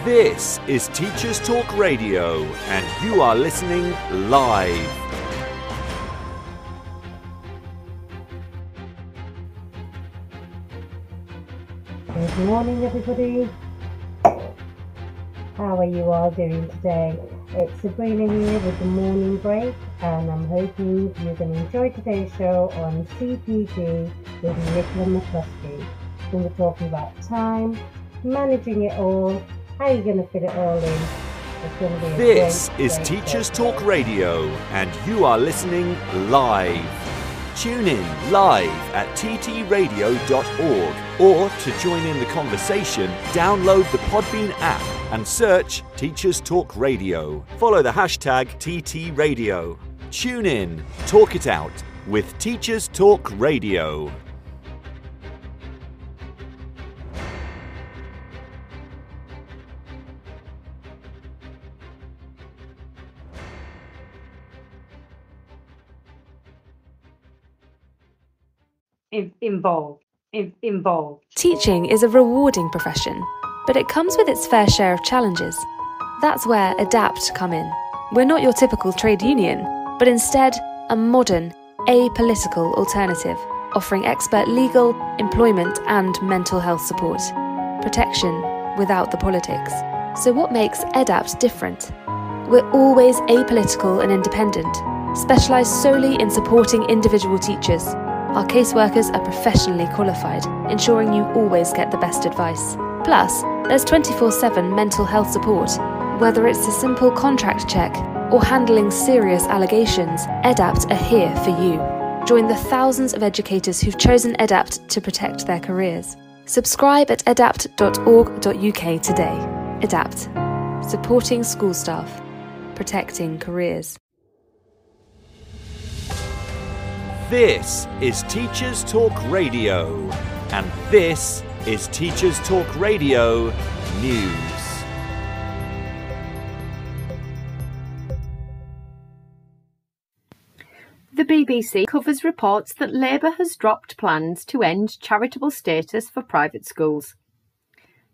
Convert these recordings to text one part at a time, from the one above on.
This is Teachers Talk Radio, and you are listening live. Good morning, everybody. How are you all doing today? It's Sabrina here with the morning break, and I'm hoping you're going to enjoy today's show on CPD with Nicola McCluskey. We're talking about time, managing it all, how you're going to fit it all in. It's going to be This is Teachers Talk Radio, and you are listening live. Tune in live at ttradio.org, or to join in the conversation, download the Podbean app and search Teachers Talk Radio. Follow the hashtag TTRadio. Tune in, talk it out with Teachers Talk Radio. Involved. Teaching is a rewarding profession, but it comes with its fair share of challenges. That's where ADAPT come in. We're not your typical trade union, but instead a modern, apolitical alternative, offering expert legal, employment and mental health support. Protection without the politics. So what makes ADAPT different? We're always apolitical and independent, specialised solely in supporting individual teachers. Our caseworkers are professionally qualified, ensuring you always get the best advice. Plus, there's 24/7 mental health support. Whether it's a simple contract check or handling serious allegations, ADAPT are here for you. Join the thousands of educators who've chosen ADAPT to protect their careers. Subscribe at adapt.org.uk today. ADAPT. Supporting school staff. Protecting careers. This is Teachers Talk Radio, and this is Teachers Talk Radio News. The BBC covers reports that Labour has dropped plans to end charitable status for private schools.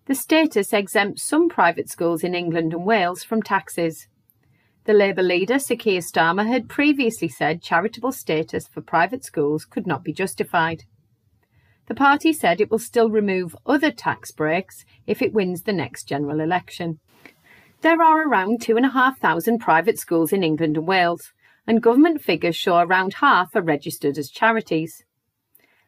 The status exempts some private schools in England and Wales from taxes. The Labour leader, Sir Keir Starmer, had previously said charitable status for private schools could not be justified. The party said it will still remove other tax breaks if it wins the next general election. There are around 2,500 private schools in England and Wales, and government figures show around half are registered as charities.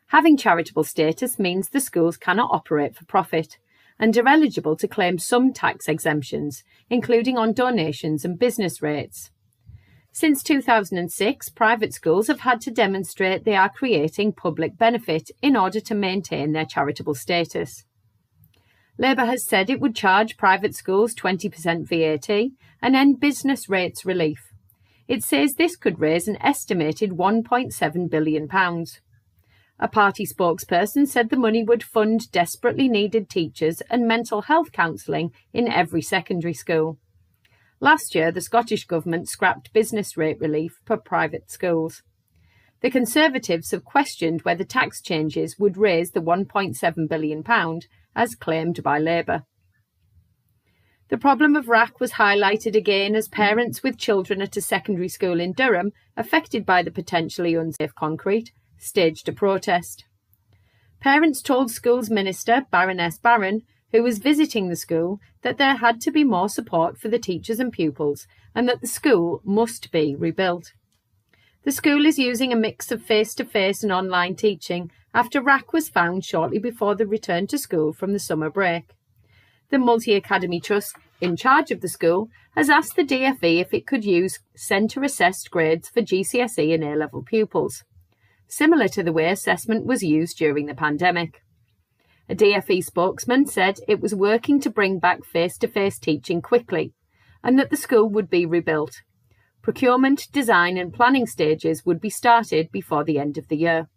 Having charitable status means the schools cannot operate for profit, and are eligible to claim some tax exemptions, including on donations and business rates. Since 2006, private schools have had to demonstrate they are creating public benefit in order to maintain their charitable status. Labour has said it would charge private schools 20% VAT and end business rates relief. It says this could raise an estimated £1.7 billion. A party spokesperson said the money would fund desperately needed teachers and mental health counselling in every secondary school. Last year, the Scottish Government scrapped business rate relief for private schools. The Conservatives have questioned whether tax changes would raise the £1.7 billion, as claimed by Labour. The problem of RAAC was highlighted again as parents with children at a secondary school in Durham, affected by the potentially unsafe concrete, staged a protest. Parents told Schools Minister Baroness Barron, who was visiting the school, that there had to be more support for the teachers and pupils and that the school must be rebuilt. The school is using a mix of face-to-face and online teaching after RAAC was found shortly before the return to school from the summer break. The Multi-Academy Trust, in charge of the school, has asked the DfE if it could use centre-assessed grades for GCSE and A-level pupils, similar to the way assessment was used during the pandemic. A DfE spokesman said it was working to bring back face-to-face teaching quickly and that the school would be rebuilt. Procurement, design and planning stages would be started before the end of the year.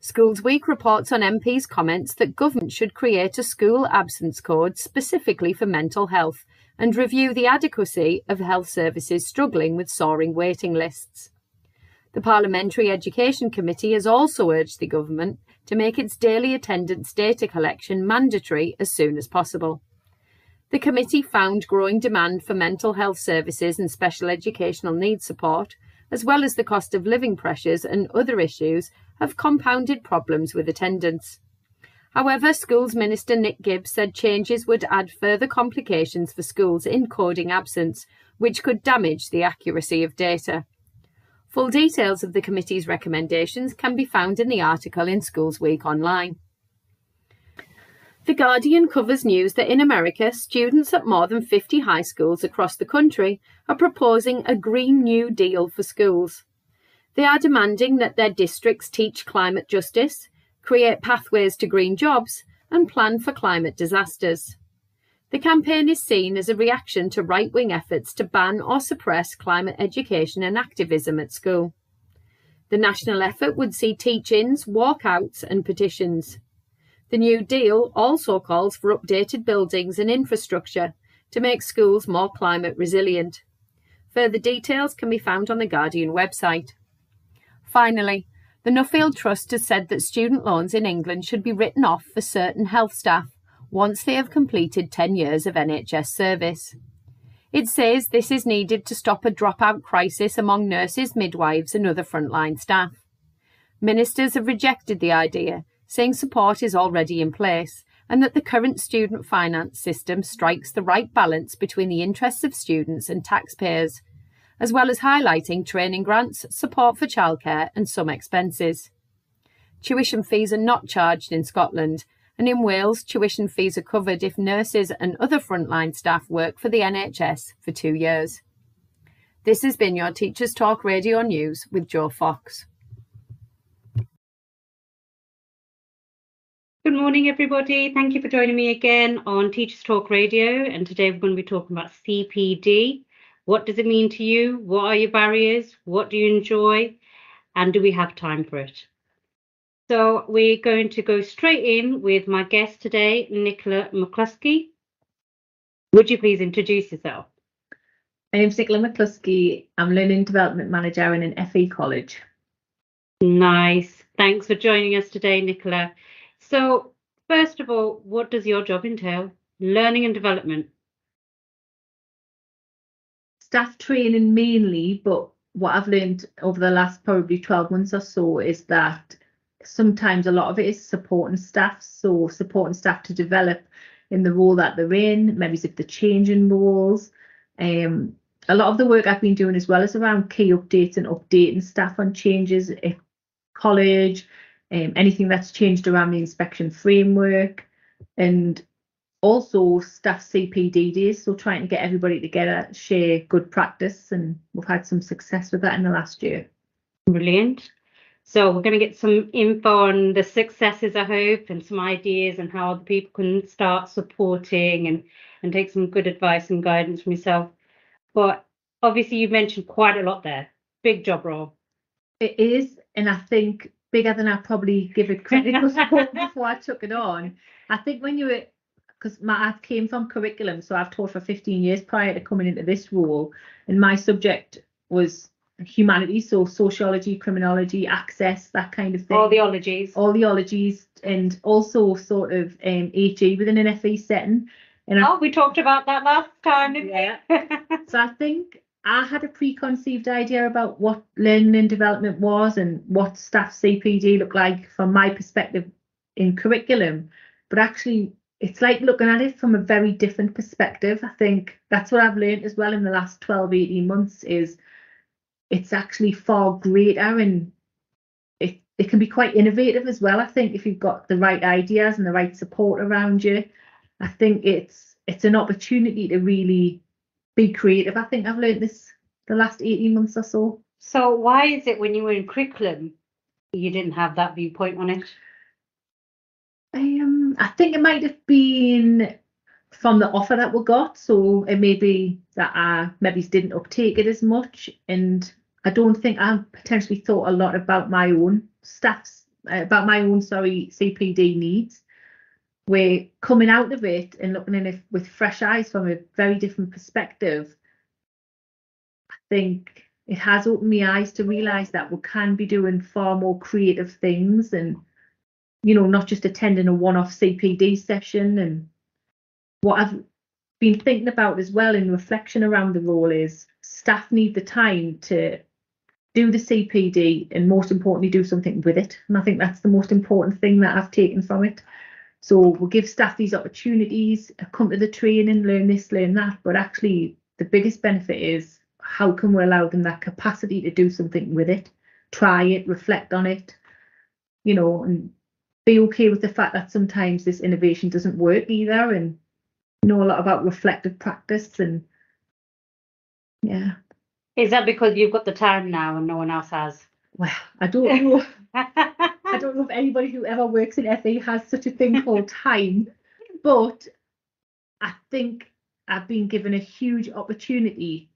Schools Week reports on MPs' comments that government should create a school absence code specifically for mental health and review the adequacy of health services struggling with soaring waiting lists. The Parliamentary Education Committee has also urged the government to make its daily attendance data collection mandatory as soon as possible. The committee found growing demand for mental health services and special educational needs support, as well as the cost of living pressures and other issues, have compounded problems with attendance. However, Schools Minister Nick Gibbs said changes would add further complications for schools in coding absence, which could damage the accuracy of data. Full details of the committee's recommendations can be found in the article in Schools Week online. The Guardian covers news that in America, students at more than 50 high schools across the country are proposing a Green New Deal for schools. They are demanding that their districts teach climate justice, create pathways to green jobs, and plan for climate disasters. The campaign is seen as a reaction to right-wing efforts to ban or suppress climate education and activism at school. The national effort would see teach-ins, walkouts, and petitions. The New Deal also calls for updated buildings and infrastructure to make schools more climate resilient. Further details can be found on the Guardian website. Finally, the Nuffield Trust has said that student loans in England should be written off for certain health staff once they have completed 10 years of NHS service. It says this is needed to stop a dropout crisis among nurses, midwives and other frontline staff. Ministers have rejected the idea, saying support is already in place and that the current student finance system strikes the right balance between the interests of students and taxpayers, as well as highlighting training grants, support for childcare and some expenses. Tuition fees are not charged in Scotland, and in Wales, tuition fees are covered if nurses and other frontline staff work for the NHS for 2 years. This has been your Teachers Talk Radio News with Jo Fox. Good morning, everybody. Thank you for joining me again on Teachers Talk Radio. And today we're going to be talking about CPD. What does it mean to you? What are your barriers? What do you enjoy? And do we have time for it? So we're going to go straight in with my guest today, Nicola McCluskey. Would you please introduce yourself? My name's Nicola McCluskey. I'm Learning Development Manager in an FE college. Nice. Thanks for joining us today, Nicola. So, first of all, what does your job entail? Learning and development. Staff training mainly, but what I've learned over the last probably 12 months or so is that sometimes a lot of it is supporting staff. So supporting staff to develop in the role that they're in, maybe if they're changing roles. A lot of the work I've been doing as well is around key updates and updating staff on changes at college, anything that's changed around the inspection framework, and also staff CPD days, so trying to get everybody together, share good practice, and we've had some success with that in the last year. Brilliant. So we're going to get some info on the successes, I hope, and some ideas and how other people can start supporting and take some good advice and guidance from yourself. But obviously you mentioned quite a lot there. Big job role. It is, and I think bigger than I probably give it credit for before I took it on. I think when you were, because I came from curriculum, so I've taught for 15 years prior to coming into this role, and my subject was humanities, so sociology, criminology, access, that kind of thing. All the ologies, and also sort of HE within an FE setting. And we talked about that last time, didn't we? So I think I had a preconceived idea about what learning and development was and what staff CPD looked like from my perspective in curriculum. But actually, it's like looking at it from a very different perspective. I think that's what I've learned as well in the last 12, 18 months is it's actually far greater, and it can be quite innovative as well. I think if you've got the right ideas and the right support around you, I think it's an opportunity to really be creative. I think I've learned this the last 18 months or so. So why is it when you were in curriculum you didn't have that viewpoint on it? I think it might have been from the offer that we got. So it may be that I maybe didn't uptake it as much, and I don't think I potentially thought a lot about my own CPD needs. We're coming out of it and looking at it with fresh eyes from a very different perspective. I think it has opened my eyes to realise that we can be doing far more creative things, and not just attending a one-off CPD session. And what I've been thinking about as well in reflection around the role is staff need the time to do the CPD and most importantly do something with it. And I think that's the most important thing that I've taken from it. So we'll give staff these opportunities, come to the training, learn this, learn that, but actually the biggest benefit is how can we allow them that capacity to do something with it, try it, reflect on it, you know, and be okay with the fact that sometimes this innovation doesn't work either, and know a lot about reflective practice. And yeah. Is that because you've got the time now and no one else has? Well, I don't know. I don't know if anybody who ever works in FE has such a thing called time, but I think I've been given a huge opportunity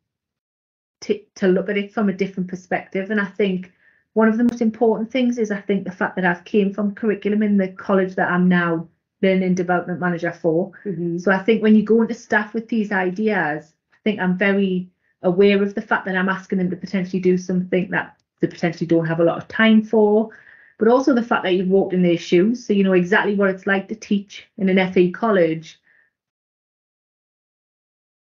to look at it from a different perspective. And I think one of the most important things is I think the fact that I've came from curriculum in the college that I'm now learning and development manager for. So I think when you go into staff with these ideas, I think I'm very aware of the fact that I'm asking them to potentially do something that they potentially don't have a lot of time for, but also the fact that you've walked in their shoes, so you know exactly what it's like to teach in an FE college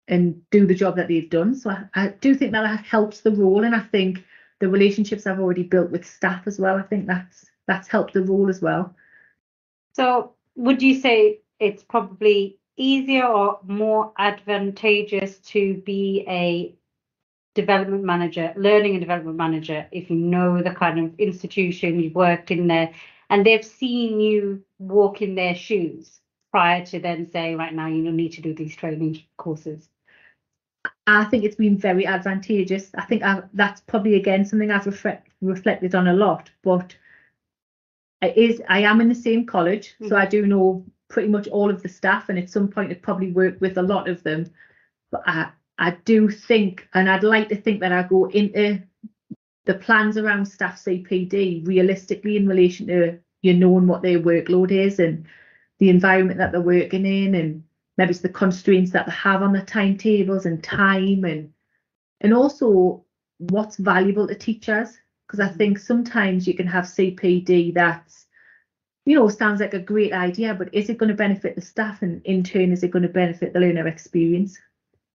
and do the job that they've done. So I do think that helps the role, and I think the relationships I've already built with staff as well, I think that's helped the role as well. So would you say it's probably easier or more advantageous to be a development manager, learning and development manager, if you know the kind of institution you've worked in there and they've seen you walk in their shoes prior to then saying, right now, you need to do these training courses? I think it's been very advantageous. I think that's probably, again, something I've reflected on a lot, but I am in the same college, so I do know pretty much all of the staff, and at some point I've probably worked with a lot of them. But I do think, and I'd like to think that I go into the plans around staff CPD realistically in relation to knowing what their workload is and the environment that they're working in, and maybe it's the constraints that they have on the timetables and time, and also what's valuable to teachers. Because I think sometimes you can have CPD that's, sounds like a great idea, but is it going to benefit the staff, and in turn, is it going to benefit the learner experience?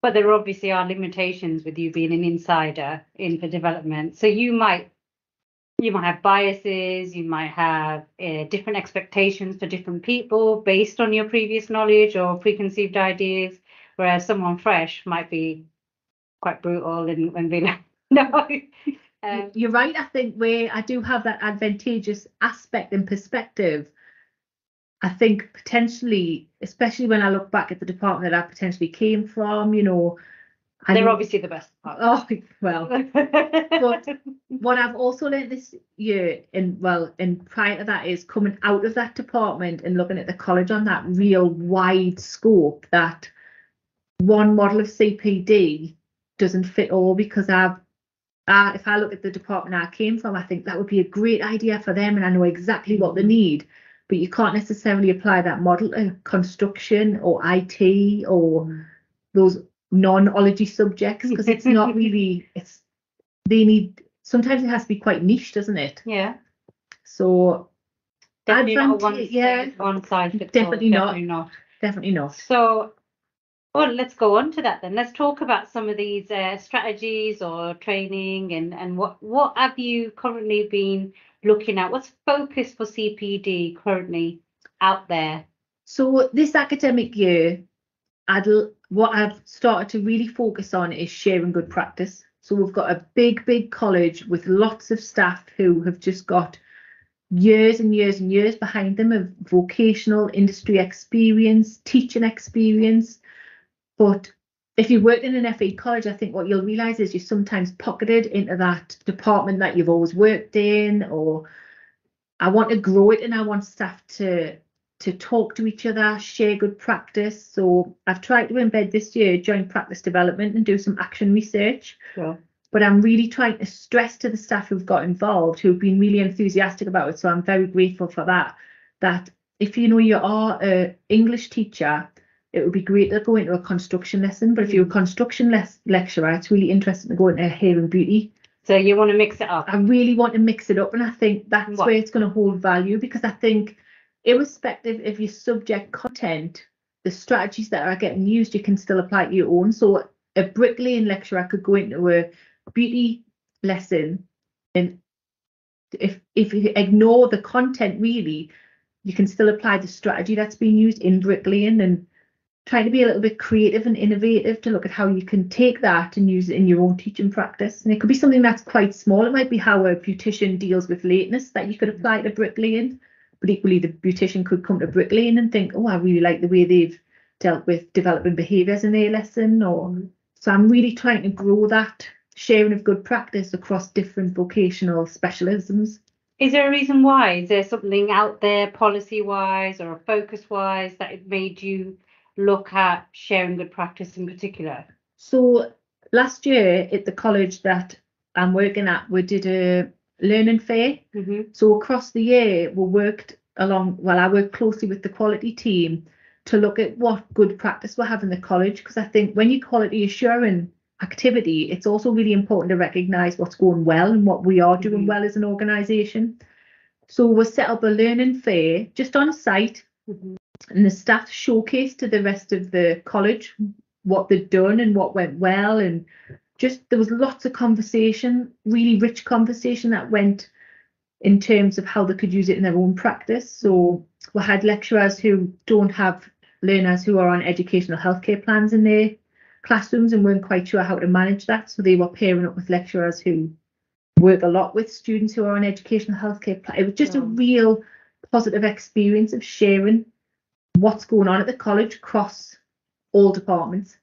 But there obviously are limitations with you being an insider in for development. So you might have biases, you might have different expectations for different people based on your previous knowledge or preconceived ideas, whereas someone fresh might be quite brutal and be like, no. You're right. I think where I do have that advantageous aspect and perspective, I think potentially, especially when I look back at the department that I potentially came from, they're obviously the best part. Oh, well, but what I've also learned this year, and prior to that, is coming out of that department and looking at the college on that real wide scope, that one model of CPD doesn't fit all, because if I look at the department I came from, I think that would be a great idea for them, and I know exactly what they need. But you can't necessarily apply that model to construction or IT or those non-ology subjects, because it's not really, sometimes it has to be quite niche, doesn't it? Yeah. So definitely not one size fits all. Definitely not. Definitely not. So, well, let's go on to that then. Let's talk about some of these strategies or training, and what have you currently been looking at? What's focus for CPD currently out there? So this academic year, what I've started to really focus on is sharing good practice. So we've got a big college with lots of staff who have just got years and years and years behind them of vocational industry experience, teaching experience. But if you work in an FE college, I think what you'll realise is you're sometimes pocketed into that department that you've always worked in, or I want to grow it and I want staff to talk to each other, share good practice. So I've tried to embed this year joint practice development and do some action research. Sure. But I'm really trying to stress to the staff who've got involved, who've been really enthusiastic about it. So I'm very grateful for that if you are an English teacher, it would be great to go into a construction lesson. But if you're a construction lecturer, it's really interesting to go into hair and beauty. So you want to mix it up? I really want to mix it up. And I think that's where it's going to hold value, because I think irrespective of your subject content, the strategies that are getting used, you can still apply to your own. So a bricklaying lecturer could go into a beauty lesson, and if you ignore the content really, you can still apply the strategy that's being used in bricklaying, and trying to be a little bit creative and innovative to look at how you can take that and use it in your own teaching practice. And it could be something that's quite small. It might be how a beautician deals with lateness that you could apply to bricklaying, but equally the beautician could come to bricklaying and think, oh, I really like the way they've dealt with developing behaviours in their lesson. Or so I'm really trying to grow that sharing of good practice across different vocational specialisms. Is there a reason why? Is there something out there policy-wise or focus-wise that it made you look at sharing good practice in particular? So last year at the college that I'm working at, we did a learning fair. So across the year we worked along, well, I worked closely with the quality team to look at what good practice we have in the college, because I think when you're quality assuring activity, it's also really important to recognise what's going well and what we are doing well as an organisation. So we set up a learning fair just on site, and the staff showcased to the rest of the college what they'd done and what went well, and just there was lots of conversation, really rich conversation that went in terms of how they could use it in their own practice. So we had lecturers who don't have learners who are on educational healthcare plans in their classrooms and weren't quite sure how to manage that, so they were pairing up with lecturers who work a lot with students who are on educational healthcare plans. It was just a real positive experience of sharing what's going on at the college across all departments.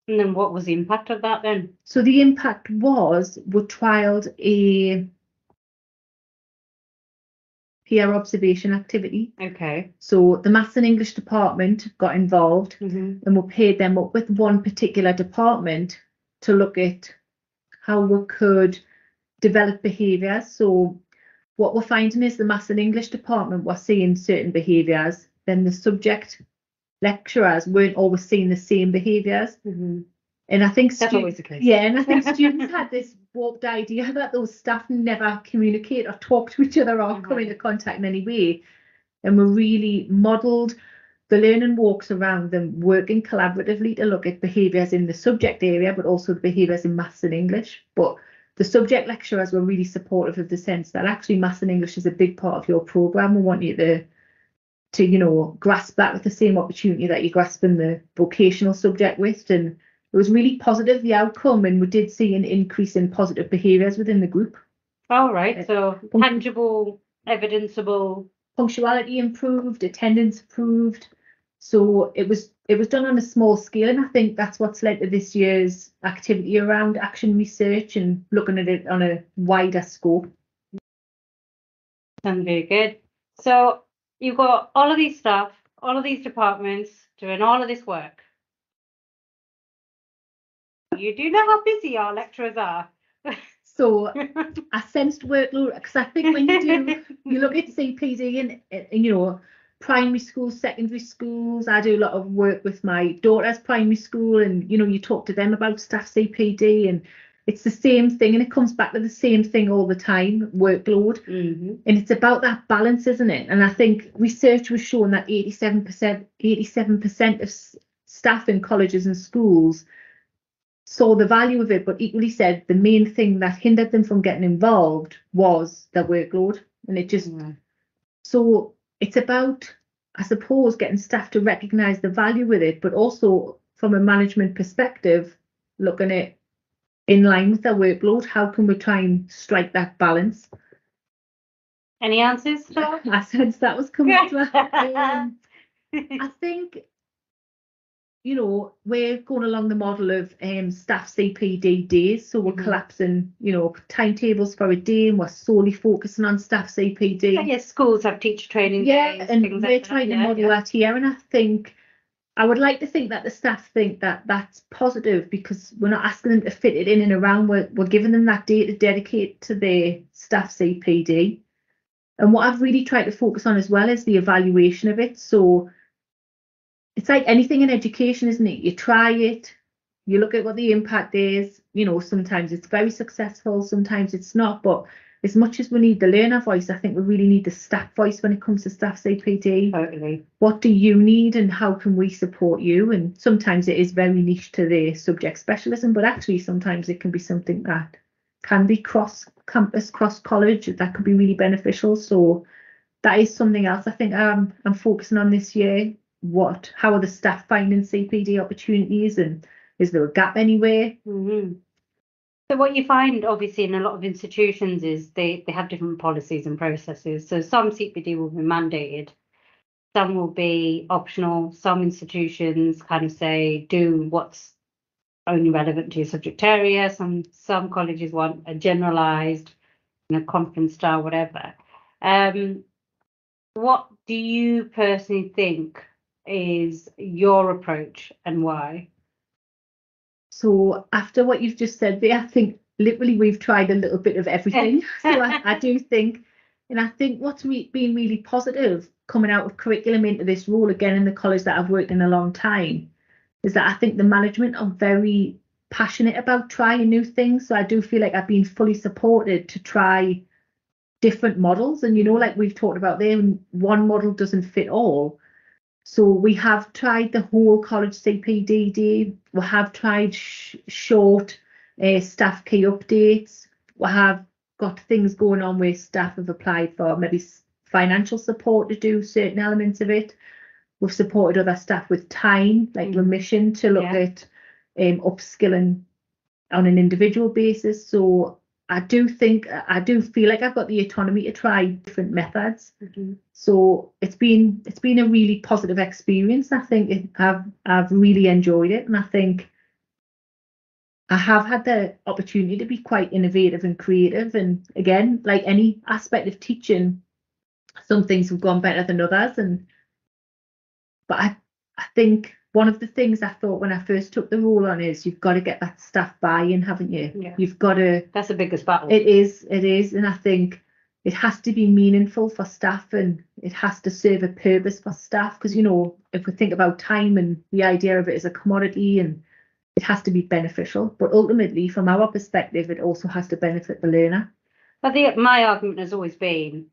And then what was the impact of that then? So the impact was we trialled a peer observation activity. Okay. So the Maths and English department got involved, Mm-hmm. and we paired them up with one particular department to look at how we could develop behaviours. So what we're finding is the Maths and English department was seeing certain behaviours, then the subject lecturers weren't always seeing the same behaviours. Mm-hmm. And I think That's always the case. Yeah, and I think students had this warped idea that those staff never communicate or talk to each other or come into contact in any way. And we really modelled the learning walks around them working collaboratively to look at behaviours in the subject area, but also the behaviours in maths and English. But the subject lecturers were really supportive of the sense that actually maths and English is a big part of your programme. We want you to grasp that with the same opportunity that you're grasping the vocational subject with. And it was really positive, the outcome, and we did see an increase in positive behaviours within the group. All right, so tangible, evidenceable. Punctuality improved, attendance improved. So it was done on a small scale, and I think that's what's led to this year's activity around action research and looking at it on a wider scope. Sounds very good. So you've got all of these staff, all of these departments doing all of this work. You do know how busy our lecturers are. So I sensed workload, because I think when you look at CPD and primary schools, secondary schools, I do a lot of work with my daughter's primary school, and you talk to them about staff CPD, and it's the same thing, and it comes back to the same thing all the time, workload. Mm-hmm. And it's about that balance, isn't it? And I think research was showing that 87% of staff in colleges and schools saw the value of it, but equally said the main thing that hindered them from getting involved was their workload. And it just, so it's about, I suppose, getting staff to recognise the value with it, but also from a management perspective, looking at in line with their workload, how can we try and strike that balance? Any answers, Phil? I sense that was coming as well. I think, we're going along the model of staff CPD days. So we're collapsing, timetables for a day, and we're solely focusing on staff CPD. Yes, schools have teacher training days, and things we're like trying that. to model that here. And I think, I would like to think that the staff think that that's positive, because we're not asking them to fit it in and around. We're giving them that day to dedicate to their staff CPD. And what I've really tried to focus on as well is the evaluation of it. So it's like anything in education, isn't it? You try it, you look at what the impact is. Sometimes it's very successful, sometimes it's not. But as much as we need the learner voice, I think we really need the staff voice when it comes to staff CPD. Totally. What do you need and how can we support you? And sometimes it is very niche to the subject specialism, but actually sometimes it can be something that can be cross campus, cross college, that could be really beneficial. So that is something else I think I'm focusing on this year. How are the staff finding CPD opportunities, and is there a gap anywhere? Mm-hmm. So what you find obviously in a lot of institutions is they have different policies and processes. So some CPD will be mandated, some will be optional, some institutions kind of say do what's only relevant to your subject area, some colleges want a generalized, conference style, whatever. What do you personally think is your approach and why? So after what you've just said there, I think literally we've tried a little bit of everything. So I do think, and I think what's been really positive coming out of curriculum into this role again in the college that I've worked in a long time, is that I think the management are very passionate about trying new things. So I do feel like I've been fully supported to try different models. And, like we've talked about there, one model doesn't fit all. So we have tried the whole college CPD day. We have tried short staff key updates. We have got things going on where staff have applied for maybe financial support to do certain elements of it. We've supported other staff with time, like remission, to look at upskilling on an individual basis. So I do feel like I've got the autonomy to try different methods. So it's been a really positive experience. I think I've really enjoyed it, and I think I have had the opportunity to be quite innovative and creative. And again, like any aspect of teaching, some things have gone better than others. But I think one of the things I thought when I first took the role on is you've got to get that staff buy-in, haven't you? Yeah. You've got to. That's the biggest battle. It is, and I think it has to be meaningful for staff, and it has to serve a purpose for staff. Because if we think about time and the idea of it as a commodity, and it has to be beneficial. But ultimately, from our perspective, it also has to benefit the learner. I think my argument has always been,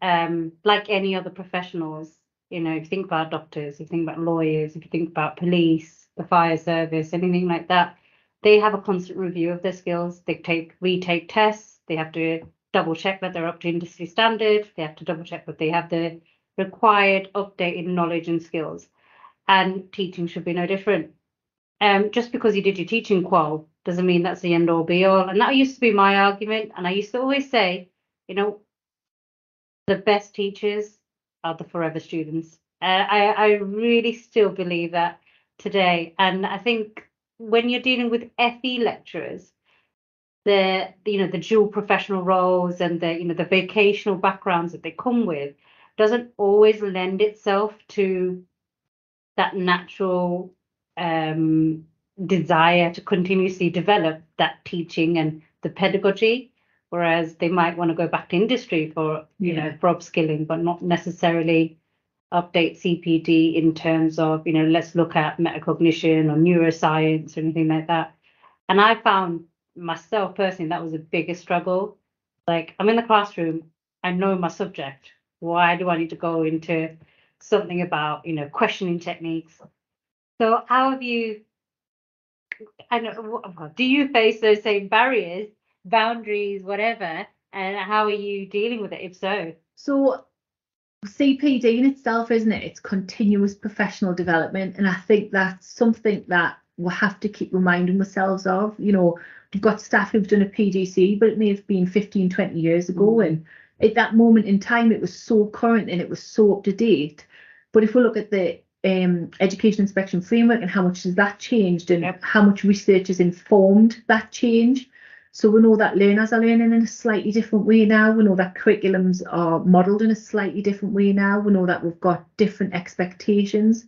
like any other professionals, if you think about doctors, if you think about lawyers, if you think about police, the fire service, anything like that, they have a constant review of their skills. They retake tests. They have to double check that they're up to industry standard. They have to double check that they have the required updated knowledge and skills. And teaching should be no different. Just because you did your teaching qual doesn't mean that's the end all be all. And that used to be my argument. And I used to always say, the best teachers are the forever students. I really still believe that today. And I think when you're dealing with FE lecturers, the dual professional roles and the vocational backgrounds that they come with doesn't always lend itself to that natural desire to continuously develop that teaching and the pedagogy, whereas they might want to go back to industry for for upskilling, but not necessarily update CPD in terms of let's look at metacognition or neuroscience or anything like that. And I found myself personally that was the biggest struggle. Like, I'm in the classroom, I know my subject. Why do I need to go into something about questioning techniques? So how have you, do you face those same barriers, boundaries, whatever, and how are you dealing with it, if so? So CPD in itself, isn't it? It's continuous professional development. And I think that's something that we'll have to keep reminding ourselves of. We've got staff who've done a PGC, but it may have been 15, 20 years ago. And at that moment in time, it was so current and it was so up to date. But if we look at the education inspection framework and how much has that changed, and how much research has informed that change. So we know that learners are learning in a slightly different way now. We know that curriculums are modelled in a slightly different way now. We know that we've got different expectations.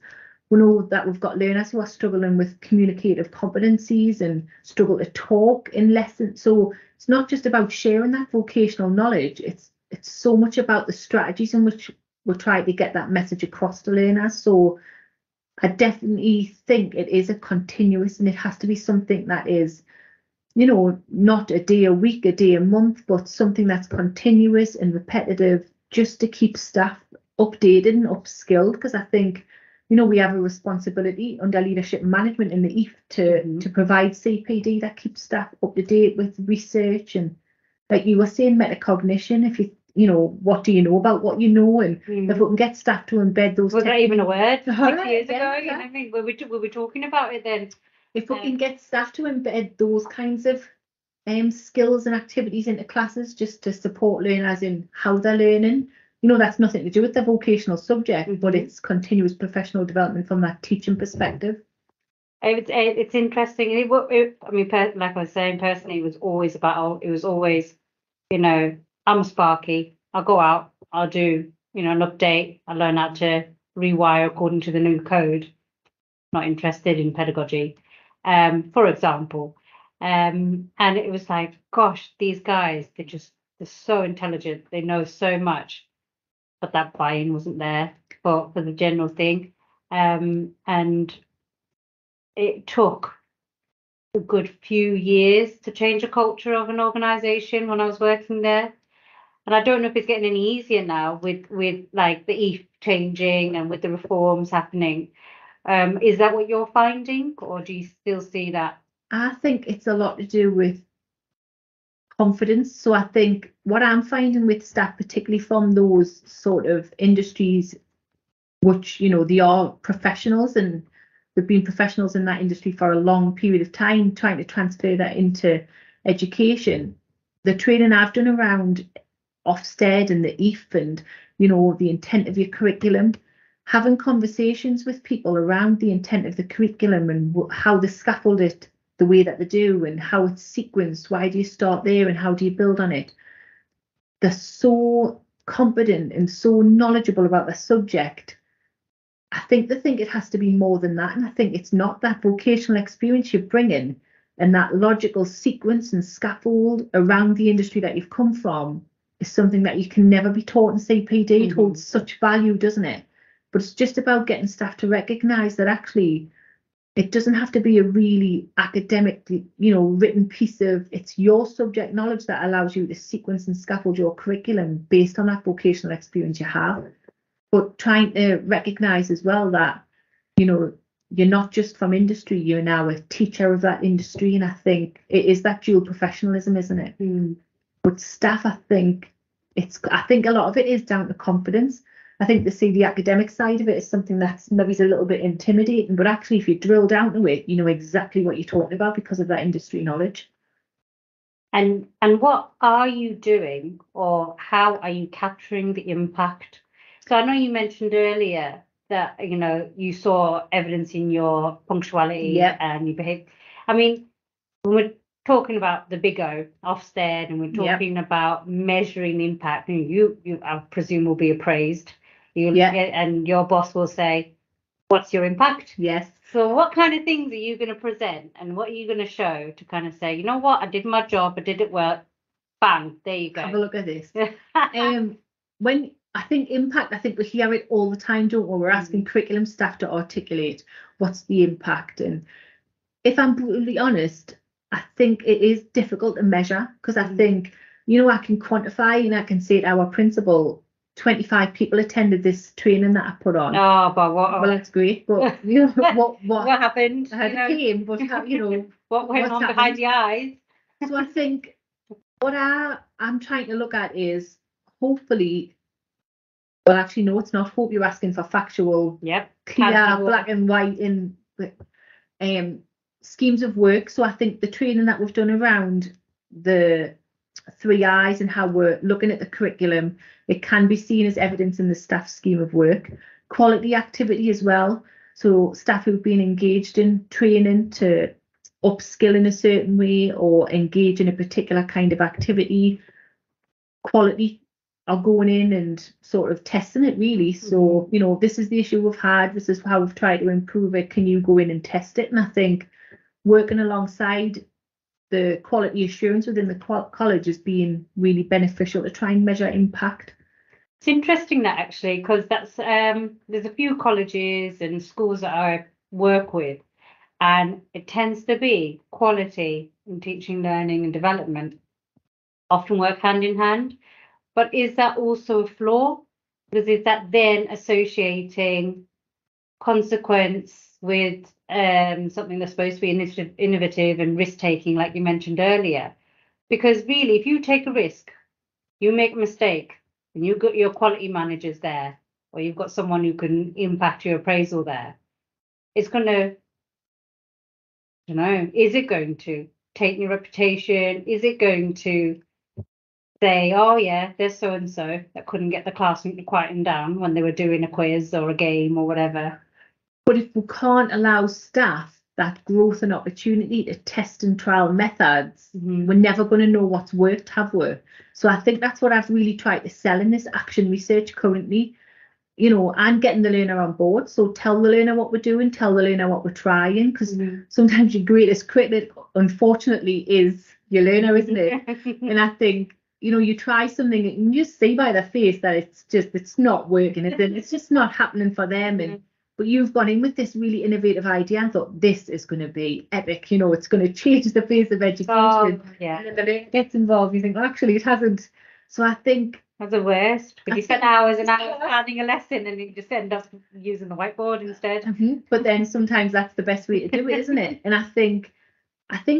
We know that we've got learners who are struggling with communicative competencies and struggle to talk in lessons. So it's not just about sharing that vocational knowledge. It's so much about the strategies in which we're trying to get that message across to learners. So I definitely think it is a continuous, and it has to be something that is not a day a week, a day a month, but something that's continuous and repetitive, just to keep staff updated and upskilled. Because I think, we have a responsibility under leadership management in the EAF to provide CPD that keeps staff up to date with research. And like you were saying, metacognition, if what do you know about what you know? And if we can get staff to embed those. Was that even a word 6 years ago? Yeah. You know what I mean? We were talking about it then. If we can get staff to embed those kinds of skills and activities into classes, just to support learners in how they're learning, that's nothing to do with the vocational subject, but it's continuous professional development from that teaching perspective. It's interesting. I mean, like I was saying, personally, it was always, I'm a Sparky. I'll go out, I'll do, an update. I learn how to rewire according to the new code. Not interested in pedagogy, for example. And it was like, gosh, these guys, they're so intelligent. They know so much, but that buy-in wasn't there for the general thing. And it took a good few years to change the culture of an organization when I was working there. And I don't know if it's getting any easier now with like the EAF changing and with the reforms happening. Is that what you're finding, or do you still see that? I think it's a lot to do with confidence. So I think what I'm finding with staff, particularly from those sort of industries, which, they are professionals and they've been professionals in that industry for a long period of time, trying to transfer that into education. The training I've done around Ofsted and the EAF and, the intent of your curriculum, having conversations with people around the intent of the curriculum and how they scaffold it the way that they do and how it's sequenced, why do you start there and how do you build on it? They're so competent and so knowledgeable about the subject. I think they think it has to be more than that. And I think it's not. That vocational experience you bring in and that logical sequence and scaffold around the industry that you've come from is something that you can never be taught in CPD. It holds such value, doesn't it? But it's just about getting staff to recognise that actually it doesn't have to be a really academically, written piece of, it's your subject knowledge that allows you to sequence and scaffold your curriculum based on that vocational experience you have. But trying to recognise as well that, you're not just from industry, you're now a teacher of that industry. And I think it is that dual professionalism, isn't it? But staff, I think a lot of it is down to confidence. I think they see the academic side of it as something that's maybe a little bit intimidating, but actually if you drill down to it, you know exactly what you're talking about because of that industry knowledge. And what are you doing, or how are you capturing the impact? So I know you mentioned earlier that, you saw evidence in your punctuality and your behavior. I mean, when we're talking about the big O, Ofsted, and we're talking about measuring the impact, and you I presume will be appraised. And your boss will say, what's your impact? Yes. So what kind of things are you going to present and what are you going to show to kind of say, you know what, I did my job, I did it well, bang, there you go. Have a look at this. When I think impact, I think we hear it all the time, don't we? We're asking curriculum staff to articulate what's the impact. And if I'm brutally honest, I think it is difficult to measure because I think, I can quantify and I can say to our principal, 25 people attended this training that I put on. Oh, but what? Well, that's great, but what happened? I had a game, but what went on behind your eyes? So I think what I'm trying to look at is hopefully, well, actually, no, it's not. Hope you're asking for factual, clear, black and white in schemes of work. So I think the training that we've done around the 3 I's and how we're looking at the curriculum, it can be seen as evidence in the staff scheme of work. Quality activity as well. So staff who've been engaged in training to upskill in a certain way or engage in a particular kind of activity. Quality are going in and sort of testing it really. So, this is the issue we've had. This is how we've tried to improve it. Can you go in and test it? And I think working alongside the quality assurance within the college has been really beneficial to try and measure impact. It's interesting that actually, because that's there's a few colleges and schools that I work with, and it tends to be quality and teaching, learning and development often work hand in hand. But is that also a flaw? Because is that then associating consequence with something that's supposed to be innovative and risk-taking, like you mentioned earlier? Because really, if you take a risk, you make a mistake, and you've got your quality managers there, or you've got someone who can impact your appraisal there, it's going to, you know, is it going to take your reputation? Is it going to say, oh yeah, there's so and so that couldn't get the classroom to quieten down when they were doing a quiz or a game or whatever? But if we can't allow staff that growth and opportunity to test and trial methods, we're never going to know what's worked, have we? So I think that's what I've really tried to sell in this action research currently. You know, I'm getting the learner on board. So tell the learner what we're doing, tell the learner what we're trying, because sometimes your greatest critic, unfortunately, is your learner, isn't it? And I think, you know, you try something and you just see by their face that it's not working, it's just not happening for them. And but you've gone in with this really innovative idea and thought, this is going to be epic, you know, it's going to change the face of education. And then the learner gets involved, you think, well, actually, it hasn't. So I think that's the worst. Because you spend hours and hours planning a lesson and you just end up using the whiteboard instead. But then sometimes that's the best way to do it, isn't it? And I think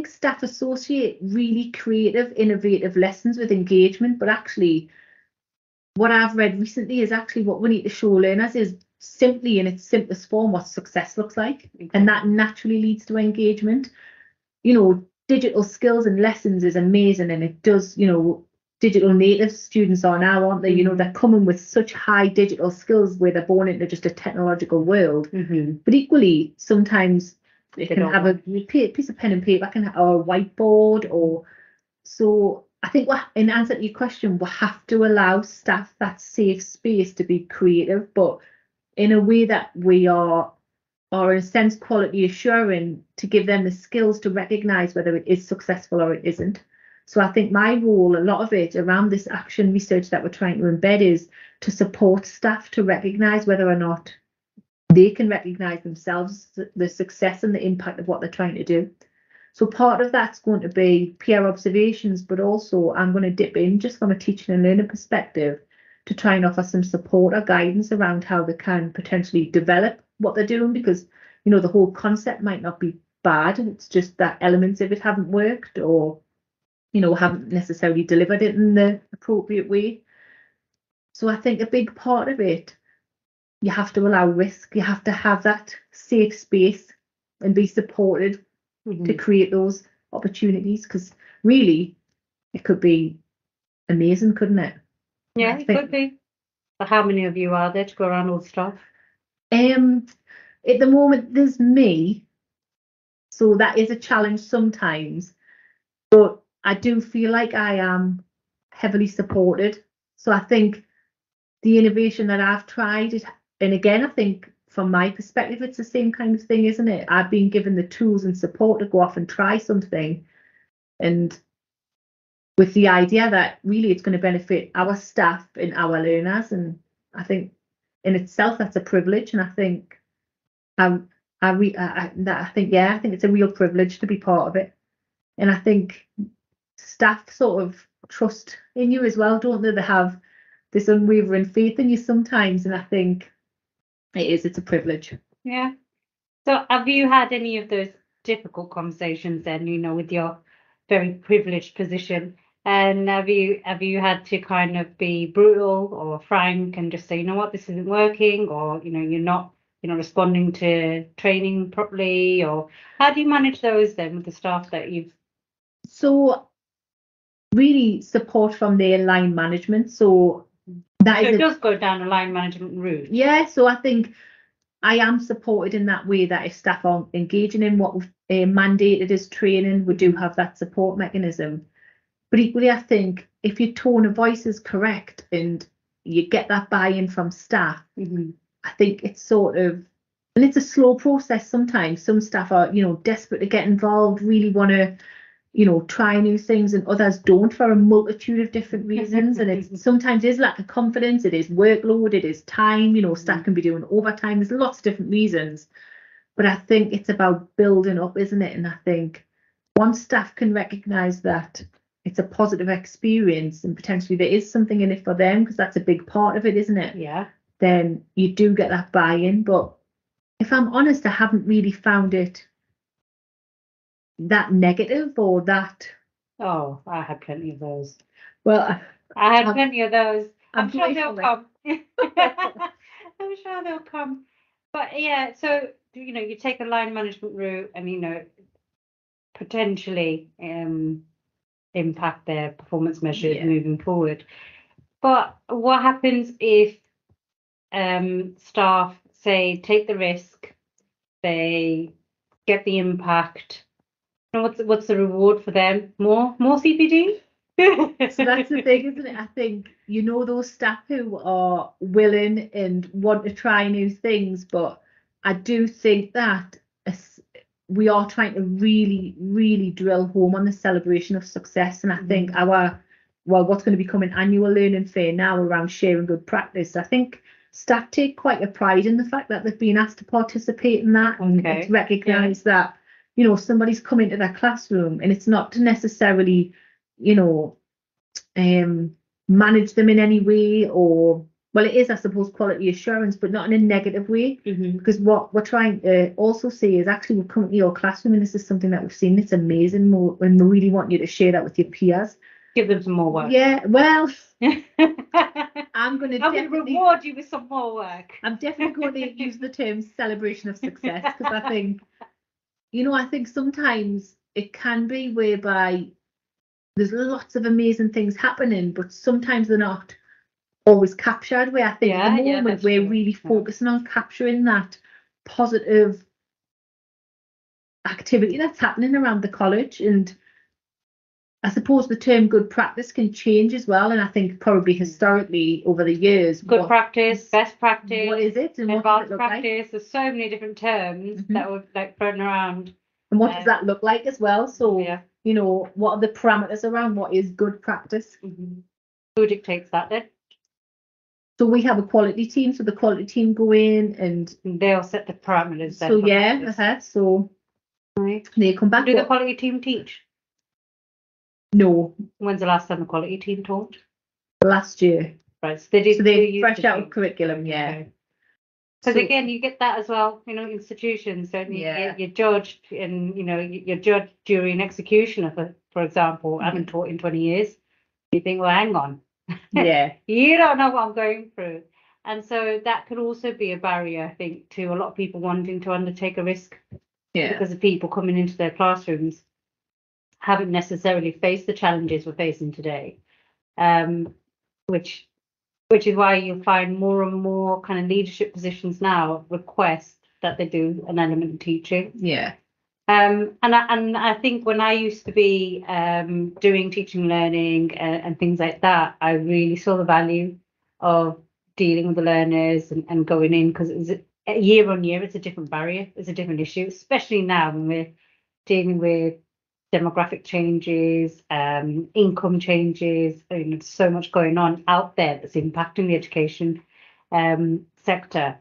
staff associate really creative, innovative lessons with engagement, but actually what I've read recently is actually what we need to show learners is simply in its simplest form what success looks like. And that naturally leads to engagement. You know, digital skills and lessons is amazing, and it does, you know, digital native students are now, aren't they? You know, they're coming with such high digital skills where they're born into just a technological world. But equally, sometimes they can have a piece of pen and paper, or a whiteboard, or so. I think in answer to your question, we have to allow staff that safe space to be creative, but in a way that we are in a sense quality assuring, to give them the skills to recognise whether it is successful or it isn't. So I think my role, a lot of it around this action research that we're trying to embed, is to support staff to recognise whether or not they can recognise themselves, the success and the impact of what they're trying to do. So part of that's going to be peer observations, but also I'm going to dip in just from a teaching and learning perspective to try and offer some support or guidance around how they can potentially develop what they're doing, because, you know, the whole concept might not be bad. It's just that elements of it haven't worked, or, you know, haven't necessarily delivered it in the appropriate way. So I think a big part of it, you have to allow risk. You have to have that safe space and be supported to create those opportunities, because really it could be amazing, couldn't it? Yeah, it could be. But how many of you are there to go around all the stuff? At the moment, there's me. So that is a challenge sometimes. But I do feel like I am heavily supported. So I think the innovation that I've tried, and again, I think from my perspective, it's the same kind of thing, isn't it? I've been given the tools and support to go off and try something, and with the idea that really it's going to benefit our staff and our learners. And I think in itself that's a privilege, and I think I think it's a real privilege to be part of it. And I think staff sort of trust in you as well, don't they? They have this unwavering faith in you sometimes, and I think it's a privilege. Yeah. So have you had any of those difficult conversations then, you know, with your very privileged position? And have you had to kind of be brutal or frank and just say, you know what, this isn't working, or, you know, you're not responding to training properly? Or how do you manage those then with the staff that you've? So really support from their line management. So it does go down a line management route. Yeah, so I think I am supported in that way, that if staff are engaging in what we've mandated as training, we do have that support mechanism. But equally, I think if your tone of voice is correct and you get that buy-in from staff, I think it's sort of, and it's a slow process sometimes. Some staff are, you know, desperate to get involved, really want to, you know, try new things, and others don't for a multitude of different reasons. And it's sometimes is lack of confidence, it is workload, it is time, you know, staff can be doing overtime, there's lots of different reasons. But I think it's about building up, isn't it? And I think once staff can recognise that it's a positive experience and potentially there is something in it for them, because that's a big part of it, isn't it? Yeah. Then you do get that buy-in. But if I'm honest, I haven't really found it that negative or that. Oh, I had plenty of those. Well, I had plenty of those. I'm I'm sure grateful they'll come. I'm sure they'll come. But yeah, so you take a line management route and potentially impact their performance measures moving forward. But what happens if staff say take the risk, they get the impact? What's the reward for them? More CPD? So that's the thing, isn't it? I think those staff who are willing and want to try new things, but I do think that we are trying to really, really drill home on the celebration of success. And I think what's going to become an annual learning fair now around sharing good practice, I think staff take quite a pride in the fact that they've been asked to participate in that. And it's recognised that, somebody's come into their classroom, and it's not to necessarily manage them in any way, or it is, I suppose, quality assurance, but not in a negative way. Because what we're trying to also say is actually we've come to your classroom and this is something that we've seen, it's amazing, and we really want you to share that with your peers. Give them some more work. Yeah, well, I'm going to reward you with some more work. I'm definitely going to use the term celebration of success, because I think I think sometimes it can be whereby there's lots of amazing things happening, but sometimes they're not always captured, where I think at the moment we're really focusing on capturing that positive activity that's happening around the college. And I suppose the term good practice can change as well, and I think probably historically over the years, good practice, best practice, what is it, and advanced practice, there's so many different terms that were thrown around. And what does that look like as well? So what are the parameters around what is good practice? Who dictates that then? So we have a quality team, so the quality team go in and they'll set the parameters then. So so they come back. Do the quality team teach? No. When's the last time the quality team taught? Last year. Right. So they fresh out of curriculum, Because again, you get that as well, institutions, don't you? You're judged, and you're judged during execution of it, for example. I haven't taught in 20 years. You think, well, hang on. Yeah. You don't know what I'm going through. And so that could also be a barrier, I think, to a lot of people wanting to undertake a risk. Yeah. Because the people coming into their classrooms haven't necessarily faced the challenges we're facing today. Which is why you'll find more and more kind of leadership positions now request that they do an element of teaching. Yeah. And I think when I used to be doing teaching, learning and things like that, I really saw the value of dealing with the learners and going in, because year on year, it's a different barrier, it's a different issue, especially now when we're dealing with demographic changes, income changes. There's so much going on out there that's impacting the education sector.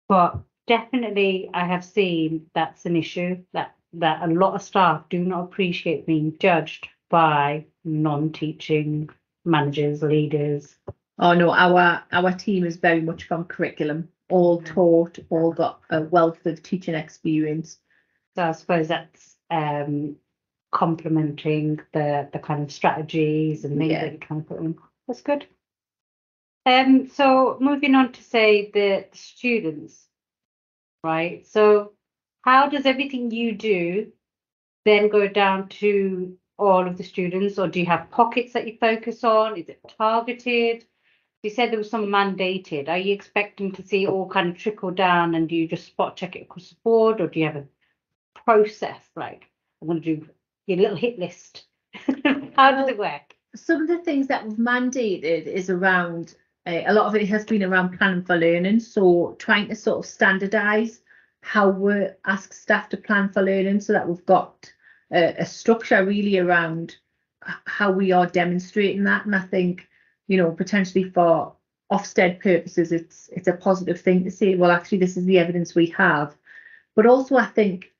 But definitely, I have seen that's an issue that a lot of staff do not appreciate being judged by non-teaching managers, leaders. Oh no, our team is very much from curriculum, all taught, all got a wealth of teaching experience. So I suppose that's complementing the kind of strategies and things that you kind of put in. That's good. So moving on to say the students, right? So how does everything you do then go down to all of the students, or do you have pockets that you focus on? Is it targeted? You said there was some mandated. Are you expecting to see it all kind of trickle down, and do you just spot check it across the board, or do you have a process like I'm going to do your little hit list? How does it work? Some of the things that we've mandated is around, a lot of it has been around planning for learning. So trying to sort of standardise how we ask staff to plan for learning, so that we've got a structure really around how we are demonstrating that. And I think, potentially for Ofsted purposes, it's a positive thing to say, well, actually, this is the evidence we have. But also, I think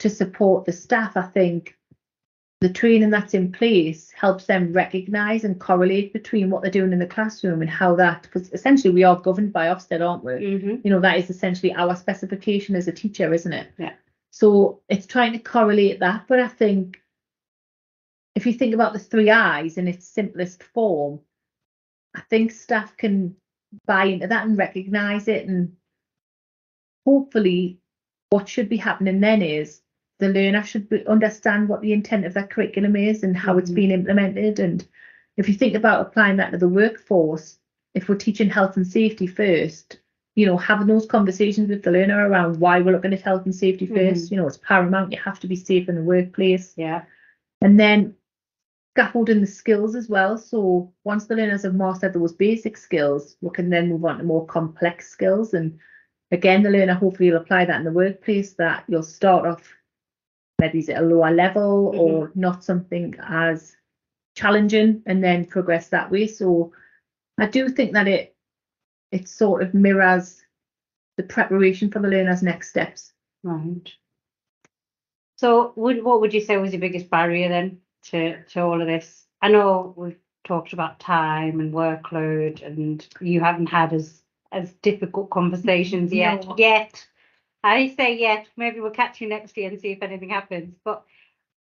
to support the staff, I think the training that's in place helps them recognise and correlate between what they're doing in the classroom and how that, because essentially we are governed by Ofsted, aren't we? You know, that is essentially our specification as a teacher, isn't it? Yeah. So it's trying to correlate that. But I think if you think about the 3 I's in its simplest form, I think staff can buy into that and recognise it, and hopefully what should be happening then is the learner should understand what the intent of that curriculum is and how it's being implemented. And if you think about applying that to the workforce, if we're teaching health and safety first, you know, having those conversations with the learner around why we're looking at health and safety first, you know, it's paramount. You have to be safe in the workplace. Yeah. And then scaffolding the skills as well. So once the learners have mastered those basic skills, we can then move on to more complex skills. And again, the learner hopefully will apply that in the workplace, that you'll start off maybe at a lower level or not something as challenging, and then progress that way. So I do think that it sort of mirrors the preparation for the learner's next steps. Right. So what would you say was your biggest barrier then to all of this? I know we've talked about time and workload, and you haven't had as difficult conversations yet. No. Yet. I say yet. Maybe we'll catch you next year and see if anything happens. But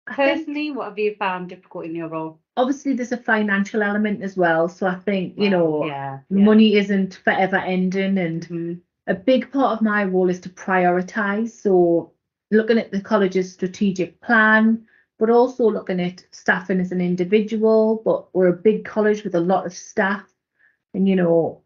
personally, what have you found difficult in your role? Obviously, there's a financial element as well. So I think, you know, yeah. money isn't forever ending. And a big part of my role is to prioritise. So looking at the college's strategic plan, but also looking at staffing as an individual. But we're a big college with a lot of staff. And, you know,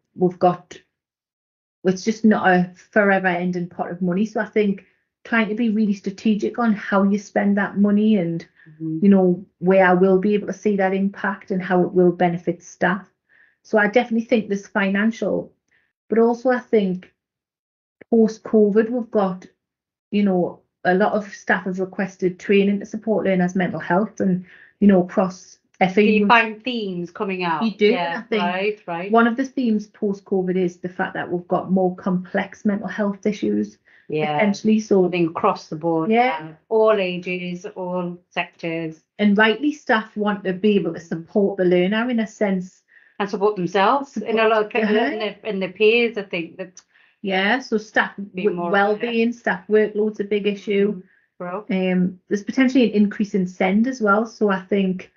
it's just not a forever ending pot of money. So I think trying to be really strategic on how you spend that money and, you know, where I will be able to see that impact and how it will benefit staff. So I definitely think there's financial, but also I think post-COVID, we've got, you know, a lot of staff have requested training to support learners' mental health, and, you know, across FE. Do you find themes coming out? You do. Yeah, I think right. one of the themes post-COVID is the fact that we've got more complex mental health issues. Yeah. Essentially, so I think across the board. Yeah. All ages, all sectors. And rightly, staff want to be able to support the learner in a sense. And support themselves in a lot of in their peers. I think that. Yeah, so staff well-being, staff workload's a big issue. There's potentially an increase in SEND as well. So I think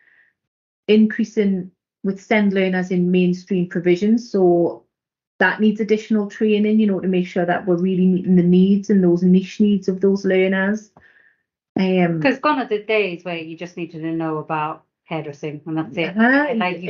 increasing with SEND learners in mainstream provision. So that needs additional training, you know, to make sure that we're really meeting the needs and those niche needs of those learners. Because gone are the days where you just needed to know about hairdressing and that's it. Like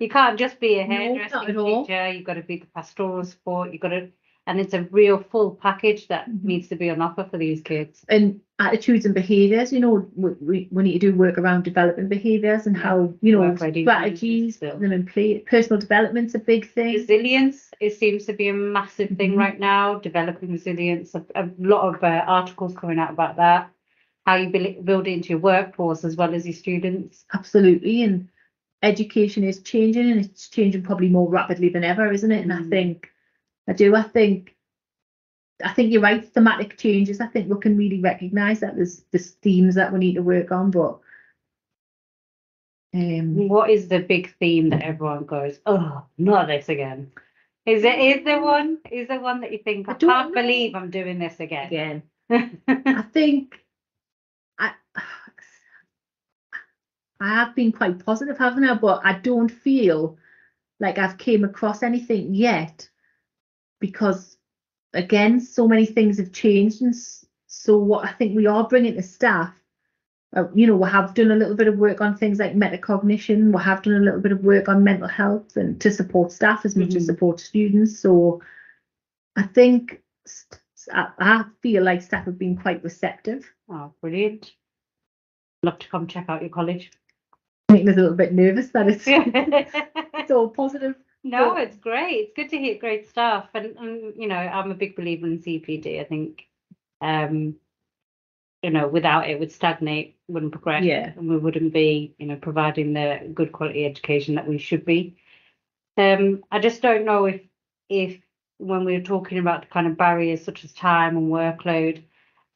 you can't just be a hairdressing teacher. You've got to be the pastoral support. You've got to, and it's a real full package that needs to be on offer for these kids. And attitudes and behaviours, you know, we need to do work around developing behaviours and how, you know, strategies, put them in place. Personal development's a big thing. Resilience, it seems to be a massive thing right now. Developing resilience, a lot of articles coming out about that. How you build it into your workforce as well as your students. Absolutely, and education is changing, and it's changing probably more rapidly than ever, isn't it? And I think you're right. Thematic changes. I think we can really recognise that there's themes that we need to work on. But what is the big theme that everyone goes, oh, not this again? Is there one that you think I can't believe I'm doing this again? I think I have been quite positive, haven't I? But I don't feel like I've came across anything yet, because again, so many things have changed. And so what I think we are bringing to staff, you know, we have done a little bit of work on things like metacognition. We have done a little bit of work on mental health and to support staff as much as support students. So I think I feel like staff have been quite receptive. Oh, brilliant. Love to come check out your college. Making us a little bit nervous that it's all positive. No, it's great. It's good to hear great stuff. And you know, I'm a big believer in CPD. I think, you know, without it would stagnate, wouldn't progress, and we wouldn't be, you know, providing the good quality education that we should be. I just don't know if when we were talking about the kind of barriers such as time and workload,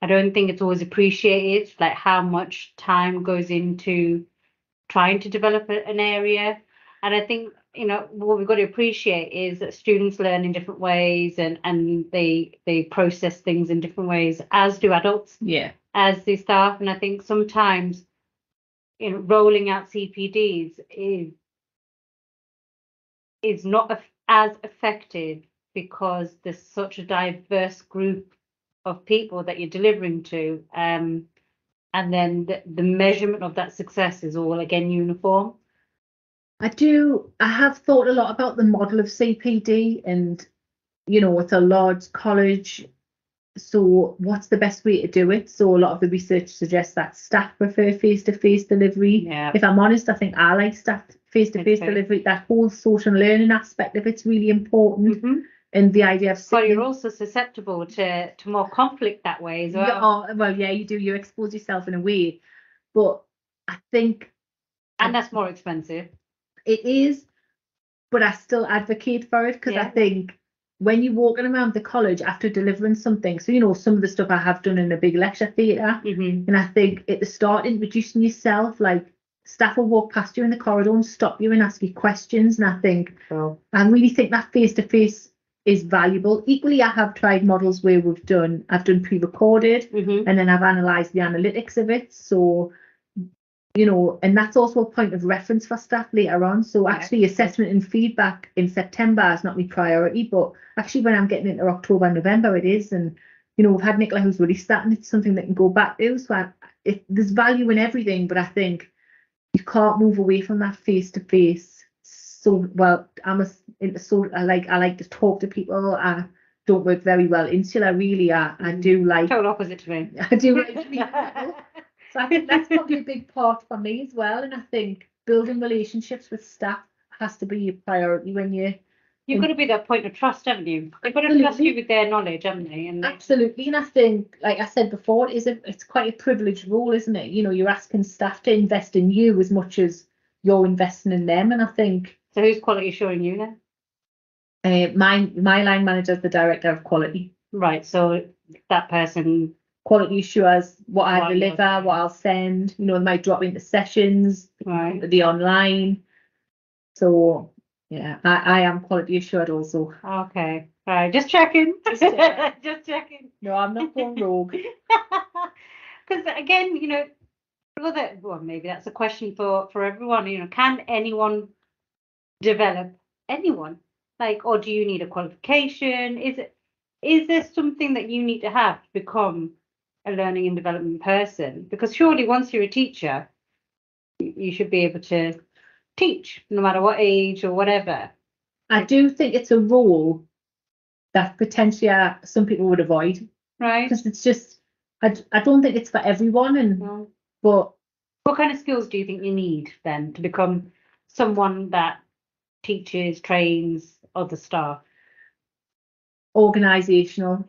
I don't think it's always appreciated, like how much time goes into trying to develop an area. And I think, what we've got to appreciate is that students learn in different ways, and they process things in different ways, as do adults, Yeah. as do staff. And I think sometimes, rolling out CPDs is not as effective because there's such a diverse group of people that you're delivering to. And then the measurement of that success is all again uniform. I have thought a lot about the model of CPD, and it's a large college, so what's the best way to do it? So a lot of the research suggests that staff prefer face-to-face delivery. Yeah. If I'm honest, I think I like staff face-to-face delivery. That whole social learning aspect of it's really important. Mm-hmm. And the idea of But you're also susceptible to more conflict that way as well. Yeah, you do. You expose yourself in a way, but I think, and that's more expensive. It is, but I still advocate for it because I think when you're walking around the college after delivering something, so some of the stuff I have done in a big lecture theatre, and I think at the start introducing yourself, like staff will walk past you in the corridor and stop you and ask you questions, and I think I really think that face-to-face is valuable. Equally, I have tried models where I've done pre-recorded, and then I've analysed the analytics of it. So, and that's also a point of reference for staff later on. So actually assessment and feedback in September is not my priority, but actually when I'm getting into October and November it is. And, we've had Nicola who's released that, and it's something that can go back to. So there's value in everything, but I think you can't move away from that face-to-face. So, I like to talk to people. I don't work very well insular, really. I do like... Total opposite to me. I do like to meet people. So I think that's probably a big part for me as well. And I think building relationships with staff has to be a priority when you've got to be that point of trust, haven't you? They've got to trust you with their knowledge, haven't they? And absolutely. And I think, like I said before, it's quite a privileged role, isn't it? You're asking staff to invest in you as much as you're investing in them. And I think... So who's quality assuring you then? My line manager is the director of quality. Right. So that person quality assures what I deliver, what I'll send. They might drop into sessions, the online. So yeah, I am quality assured also. Okay. All right. Just checking. Just checking. No, I'm not going rogue. Because again, maybe that's a question for everyone. Can anyone develop anyone? Or do you need a qualification? Is there something that you need to have to become a learning and development person? Because surely once you're a teacher, you should be able to teach no matter what age or whatever. I do think it's a role that potentially some people would avoid, right? Because it's just I don't think it's for everyone. But what kind of skills do you think you need then to become someone that teaches, trains other staff? Organizational.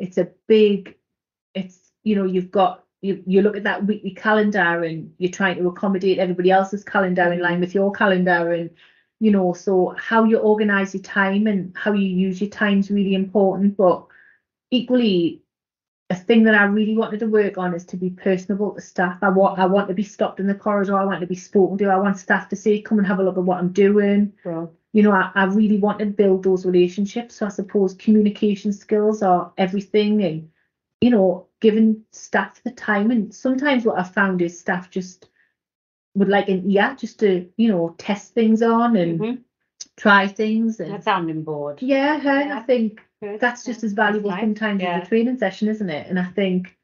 You look at that weekly calendar and you're trying to accommodate everybody else's calendar in line with your calendar, and so how you organize your time and how you use your time is really important. But equally, a thing that I really wanted to work on is to be personable to staff. I want to be stopped in the corridor. I want to be spoken to. I want staff to say, come and have a look at what I'm doing. I really want to build those relationships. So I suppose communication skills are everything, and giving staff the time. And sometimes what I've found is staff just would like an ear just to test things on and try things. And that sounding bored. Yeah, and I think that's just as valuable sometimes as a training session, isn't it? And I think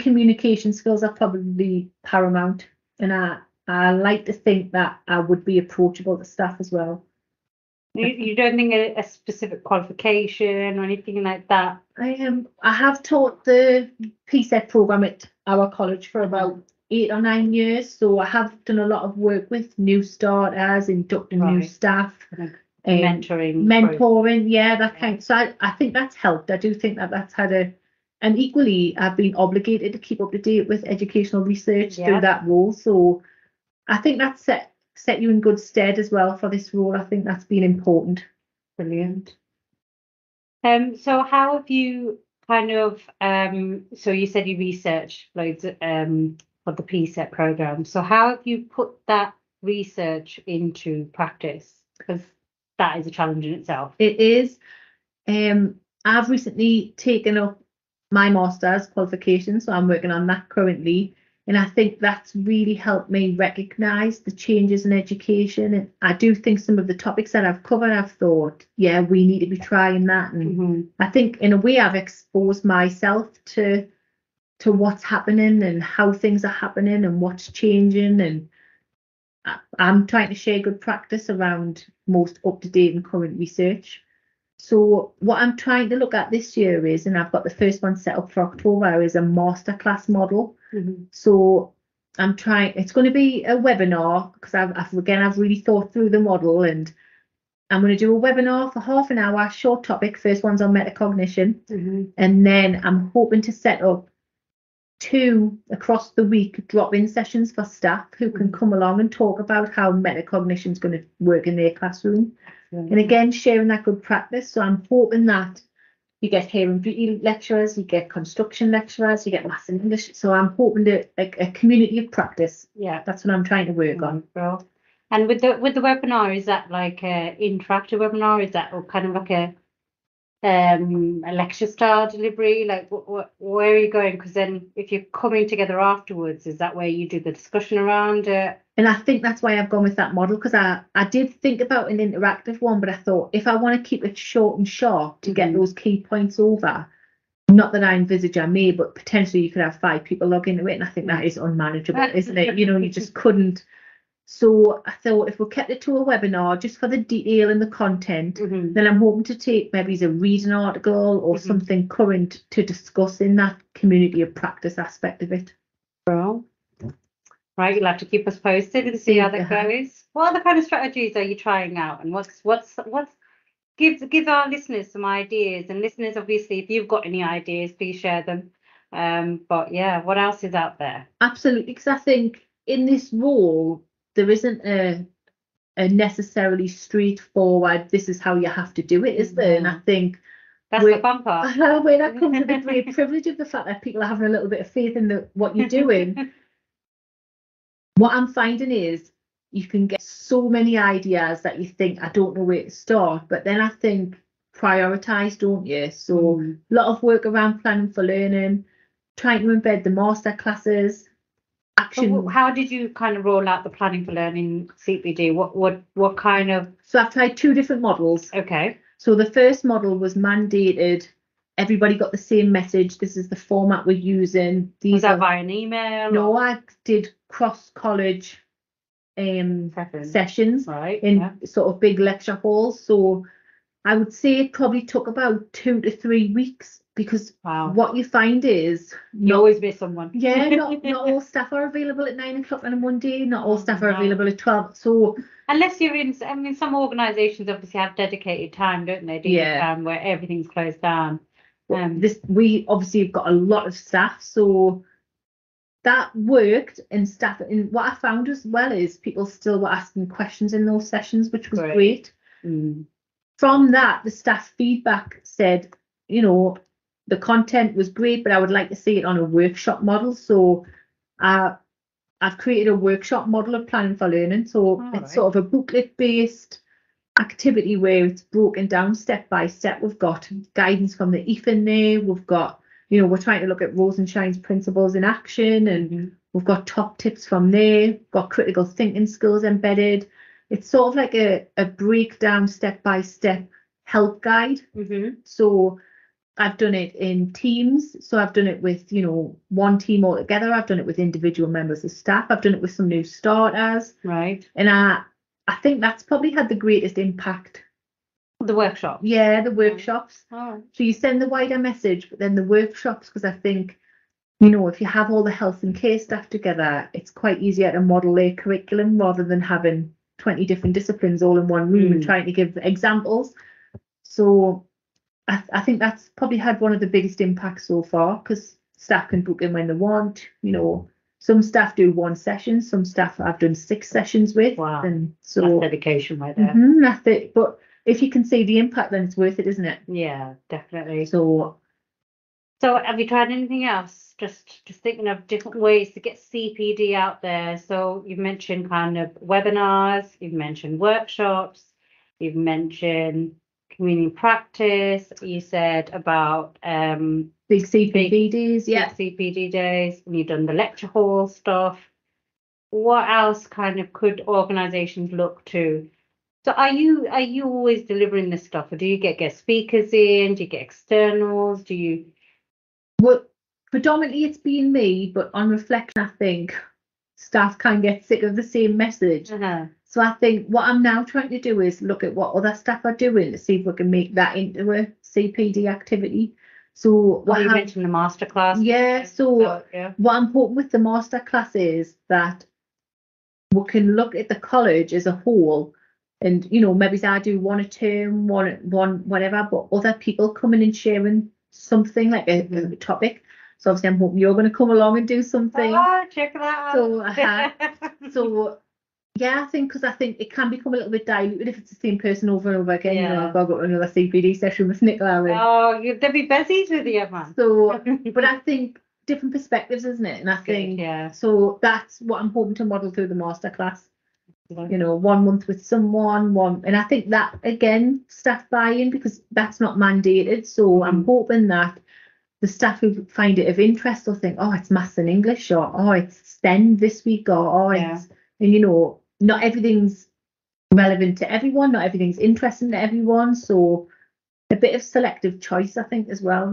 communication skills are probably paramount, and I like to think that I would be approachable to staff as well. You don't think a specific qualification or anything like that? I have taught the PSET program at our college for about 8 or 9 years, so I have done a lot of work with new starters, inducting new staff, mentoring, that kind. So I think that's helped. I do think that's had and equally I've been obligated to keep up to date with educational research through that role. So I think that's set you in good stead as well for this role. I think that's been important. Brilliant. So how have you kind of, so you said you researched loads for the PSET program. So how have you put that research into practice? Because that is a challenge in itself. It is. I've recently taken up my master's qualification, so I'm working on that currently. And I think that's really helped me recognise the changes in education. And I do think some of the topics that I've covered, I've thought, yeah, we need to be trying that. And I think in a way I've exposed myself to what's happening and how things are happening and what's changing. And I'm trying to share good practice around most up-to-date and current research. So what I'm trying to look at this year is, and I've got the first one set up for October, is a masterclass model. So I'm trying, it's going to be a webinar because I've really thought through the model, and I'm going to do a webinar for half an hour, short topic. First one's on metacognition. And then I'm hoping to set up 2 across the week drop-in sessions for staff who can come along and talk about how metacognition is going to work in their classroom. And again, sharing that good practice. So I'm hoping that you get hair and beauty lecturers, you get construction lecturers, you get maths and English. So I'm hoping to a community of practice. Yeah, that's what I'm trying to work on. Bro. And with the webinar, is that like a interactive webinar? Is that kind of like a lecture style delivery? Like where are you going? Because then if you're coming together afterwards, is that where you do the discussion around it? And I think that's why I've gone with that model, because I did think about an interactive one, but I thought if I want to keep it short and sharp to get those key points over, not that I envisage I may, but potentially you could have 5 people log into it, and I think that is unmanageable, isn't it? You know, you just couldn't. So I thought if we kept it to a webinar just for the detail and the content, then I'm hoping to take maybe a reading article or something current to discuss in that community of practice aspect of it. Well, right, you'll have to keep us posted and see how that goes. What other kind of strategies are you trying out, and what's give our listeners some ideas? And listeners, obviously, if you've got any ideas, please share them. But yeah, what else is out there? Absolutely, because I think in this role there isn't a necessarily straightforward, this is how you have to do it, is there? And I think that's the fun part. Where that comes with the great privilege of the fact that people are having a little bit of faith in what you're doing. What I'm finding is you can get so many ideas that you think, I don't know where to start, but then I think prioritise, don't you? So a lot of work around planning for learning, trying to embed the master classes. So how did you kind of roll out the planning for learning CPD? What kind of? So I've tried 2 different models. Okay. So the first model was mandated. Everybody got the same message. This is the format we're using. Was that via an email? No, I did cross-college sessions in sort of big lecture halls. So I would say it probably took about 2 to 3 weeks, because what you find is you always miss someone. Yeah, not all staff are available at 9 o'clock on a Monday. Not all staff are available at 12. So unless you're in, I mean, some organisations obviously have dedicated time, don't they? Where everything's closed down. We obviously have got a lot of staff, so that worked. And staff, and what I found as well is people still were asking questions in those sessions, which was great. From that, the staff feedback said, you know, the content was great, but I would like to see it on a workshop model. So I've created a workshop model of planning for learning. So it's sort of a booklet based activity where it's broken down step by step. We've got guidance from the EF in there. We've got, you know, we're trying to look at Rosenshine's principles in action, and we've got top tips from there. We've got critical thinking skills embedded. It's sort of like a breakdown step by step help guide. So I've done it in teams. So I've done it with, you know, one team all together. I've done it with individual members of staff. I've done it with some new starters. Right. And I think that's probably had the greatest impact. The workshop. Yeah, the workshops. Oh. So you send the wider message, but then the workshops, because I think, you know, if you have all the health and care staff together, it's quite easier to model their curriculum rather than having 20 different disciplines all in one room and trying to give examples. So I think that's probably had one of the biggest impacts so far, because staff can book in when they want. You know, some staff do 1 session, some staff I've done 6 sessions with. Wow. And so that's dedication right there. That's it. But if you can see the impact, then it's worth it, isn't it? Yeah, definitely. So So have you tried anything else? Just thinking of different ways to get CPD out there. So you've mentioned kind of webinars, you've mentioned workshops, you've mentioned community practice, you said about Big CPD days, yeah. big CPD days, and you've done the lecture hall stuff. What else kind of could organizations look to? So are you always delivering this stuff, or do you get guest speakers in? Do you get externals? Do you? Well, predominantly it's been me, but on reflection, I think staff can get sick of the same message. So I think what I'm now trying to do is look at what other staff are doing to see if we can make that into a CPD activity. So What you mentioned the masterclass. Yeah, so what I'm hoping with the masterclass is that we can look at the college as a whole, and maybe I do one a term, one whatever, but other people coming and sharing something like a topic. So obviously I'm hoping you're going to come along and do something. Oh, check that out. So yeah, I think it can become a little bit diluted if it's the same person over and over again. Yeah. I've got to go to another CPD session with Nicola. Oh, they'll be busy with you, man. So, but I think different perspectives, isn't it? And I think so that's what I'm hoping to model through the masterclass. 1 month with someone, and I think that again, staff buy-in, because that's not mandated. So I'm hoping that the staff who find it of interest will think, oh, it's maths and English, or oh, it's STEM this week, or it's, and not everything's relevant to everyone, not everything's interesting to everyone. So a bit of selective choice, I think, as well.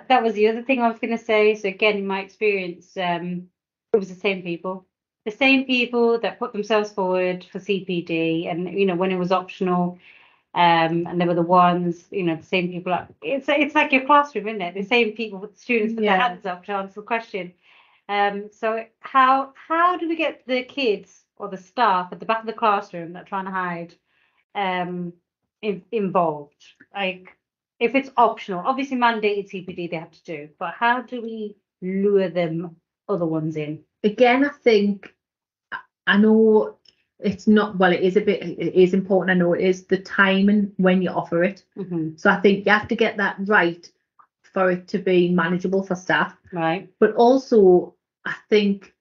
That was the other thing I was going to say. So again, in my experience, it was the same people that put themselves forward for CPD, and when it was optional, and they were the ones, the same people. It's like your classroom, isn't it? The same people, with students put their hands up to answer the question. So how do we get the kids or the staff at the back of the classroom that are trying to hide involved? Like, if it's optional, obviously mandated CPD they have to do, but how do we lure them other ones in? Again, I think, I know it's not, well, it is important. I know it is the time and when you offer it. So I think you have to get that right for it to be manageable for staff. Right. But also, I think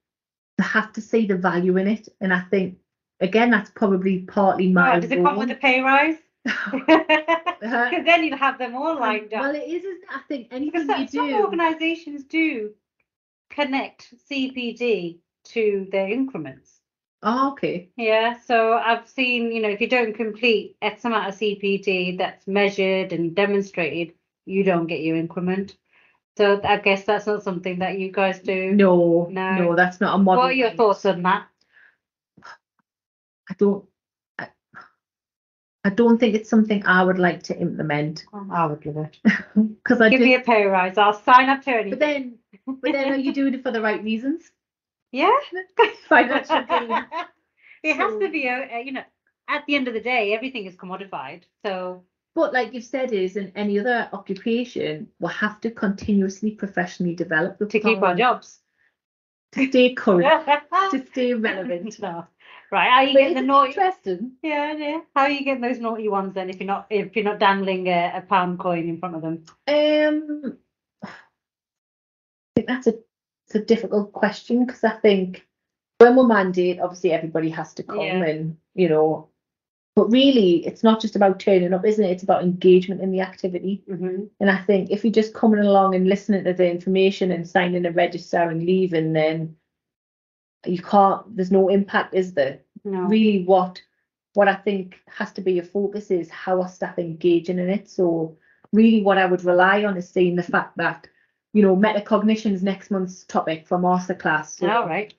they have to see the value in it. And I think, again, that's probably partly my does it come with a pay rise? Because then you'd have them all lined up. Well, it is, isn't it? I think anything you do. Some organisations do connect CPD to their increments. Oh, okay. Yeah, so I've seen, if you don't complete X amount of CPD that's measured and demonstrated, you don't get your increment. So I guess that's not something that you guys do. No, that's not a model. What are your thoughts on that? I don't think it's something I would like to implement. I would love it. Because give me a pay rise. I'll sign up to anything. But then are you doing it for the right reasons? Yeah. Financial gain. It has to be, at the end of the day, everything is commodified. So. But like you've said, is in any other occupation, we'll have to continuously professionally develop to keep our jobs. To stay current, to stay relevant. No. Right, are you getting the naughty? Interesting. Yeah. How are you getting those naughty ones then? If you're not dangling a pound coin in front of them. I think that's a difficult question, because I think when we're mandate, obviously everybody has to come, and but really it's not just about turning up, isn't it? It's about engagement in the activity. And I think if you're just coming along and listening to the information and signing a register and leaving, then you can't, there's no impact, is there? No. Really what I think has to be a focus is how are staff engaging in it. So really what I would rely on is seeing the fact that, metacognition is next month's topic for masterclass. So all right.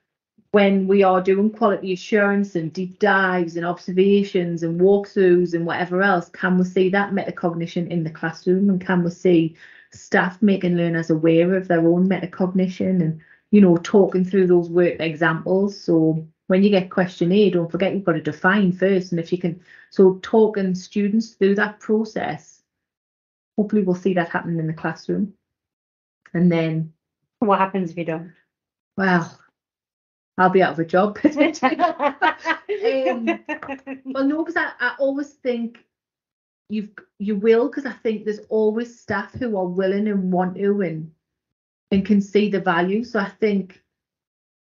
When we are doing quality assurance and deep dives and observations and walkthroughs and whatever else, can we see that metacognition in the classroom, and can we see staff making learners aware of their own metacognition and talking through those work examples? So when you get question A, don't forget you've got to define first, and if you can, so talking students through that process, hopefully we'll see that happening in the classroom. And then what happens if you don't? Well, I'll be out of a job. Well, no, because I always think you will, because I think there's always staff who are willing and want to, and and can see the value. So I think,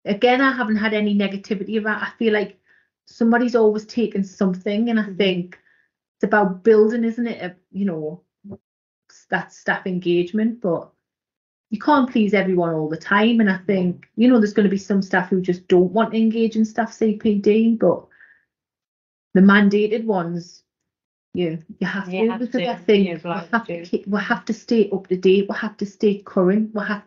again, I haven't had any negativity about it. I feel like somebody's always taken something, and I think it's about building, isn't it? That staff engagement, but you can't please everyone all the time. And I think, there's going to be some staff who just don't want to engage in staff CPD, but the mandated ones, you have to, because I think we have to stay up to date, we have to stay current, we have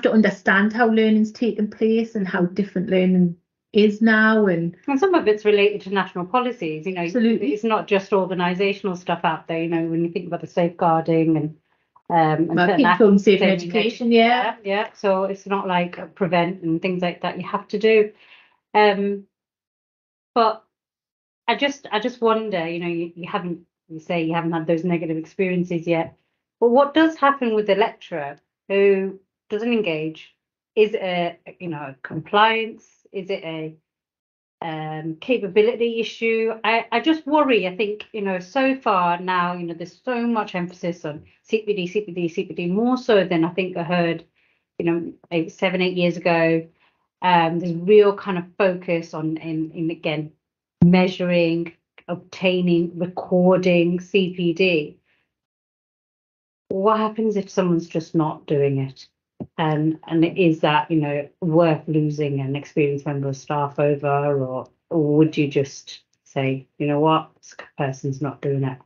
to understand how learning's taking place and how different learning is now, and some of it's related to national policies. Absolutely. It's not just organisational stuff out there. When you think about the safeguarding and children safe in education, yeah. So it's not like prevent and things like that you have to do. But I just wonder. You say you haven't had those negative experiences yet, but what does happen with the lecturer who doesn't engage? Is it a compliance? Is it a capability issue? I just worry. I think so far now there's so much emphasis on CPD, more so than I think I heard 7-8 years ago. There's real kind of focus on in again measuring, obtaining, recording CPD. What happens if someone's just not doing it? And is that worth losing an experienced member of staff over, or would you just say, what, this person's not doing it?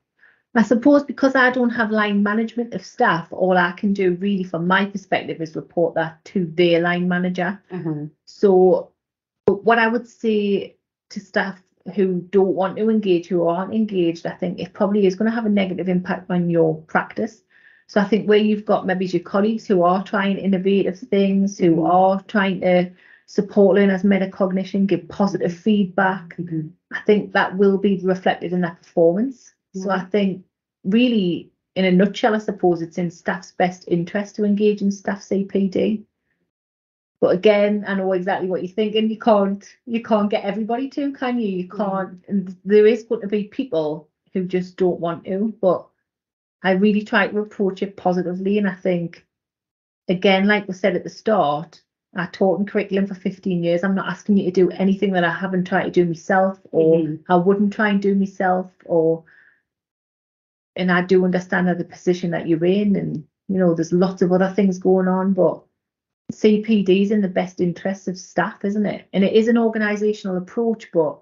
I suppose because I don't have line management of staff, all I can do really from my perspective is report that to their line manager. So what I would say to staff who don't want to engage, who aren't engaged, I think it probably is going to have a negative impact on your practice. So I think where you've got maybe your colleagues who are trying innovative things, who are trying to support learners' metacognition, give positive feedback, I think that will be reflected in that performance. So I think really, in a nutshell, I suppose it's in staff's best interest to engage in staff CPD. But again, I know exactly what you're thinking. You can't get everybody to, can you? You can't. And there is going to be people who just don't want to. But I really try to approach it positively. And I think, again, like we said at the start, I taught in curriculum for 15 years. I'm not asking you to do anything that I haven't tried to do myself, or I wouldn't try and do myself, and I do understand the position that you're in, and there's lots of other things going on, but CPD is in the best interests of staff, isn't it? And it is an organisational approach, but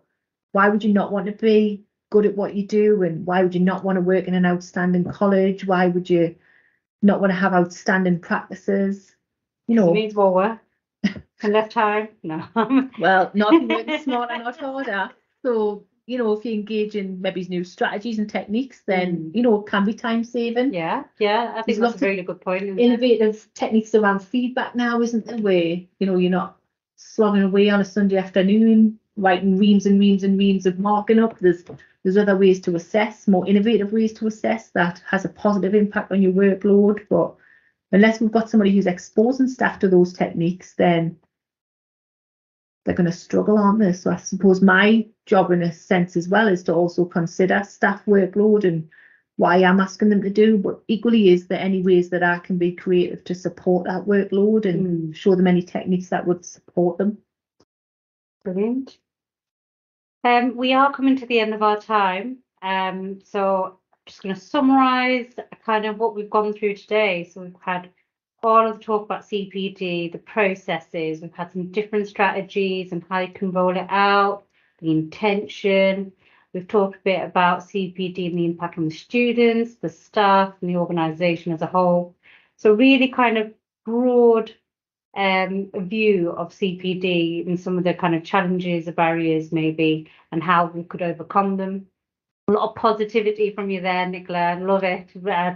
why would you not want to be good at what you do, and why would you not want to work in an outstanding college? Why would you not want to have outstanding practices? It needs more work and less time. No. Well, not working smarter, not harder. So if you engage in maybe new strategies and techniques, then it can be time saving. Yeah, I think that's a very good point. Innovative techniques around feedback now, isn't there? Where you're not slogging away on a Sunday afternoon writing reams and reams and reams of marking up. There's other ways to assess, more innovative ways to assess that has a positive impact on your workload. But unless we've got somebody who's exposing staff to those techniques, then they're going to struggle, aren't they? So I suppose my job in a sense as well is to also consider staff workload and what I am asking them to do, but equally is there any ways that I can be creative to support that workload and show them any techniques that would support them. Brilliant. We are coming to the end of our time, so I'm just going to summarise kind of what we've gone through today. So we've had all of the talk about CPD, the processes, we've had some different strategies and how you can roll it out, the intention. We've talked a bit about CPD and the impact on the students, the staff, and the organisation as a whole. So really kind of broad view of CPD and some of the kind of challenges, the barriers maybe, and how we could overcome them. A lot of positivity from you there, Nicola. I love it.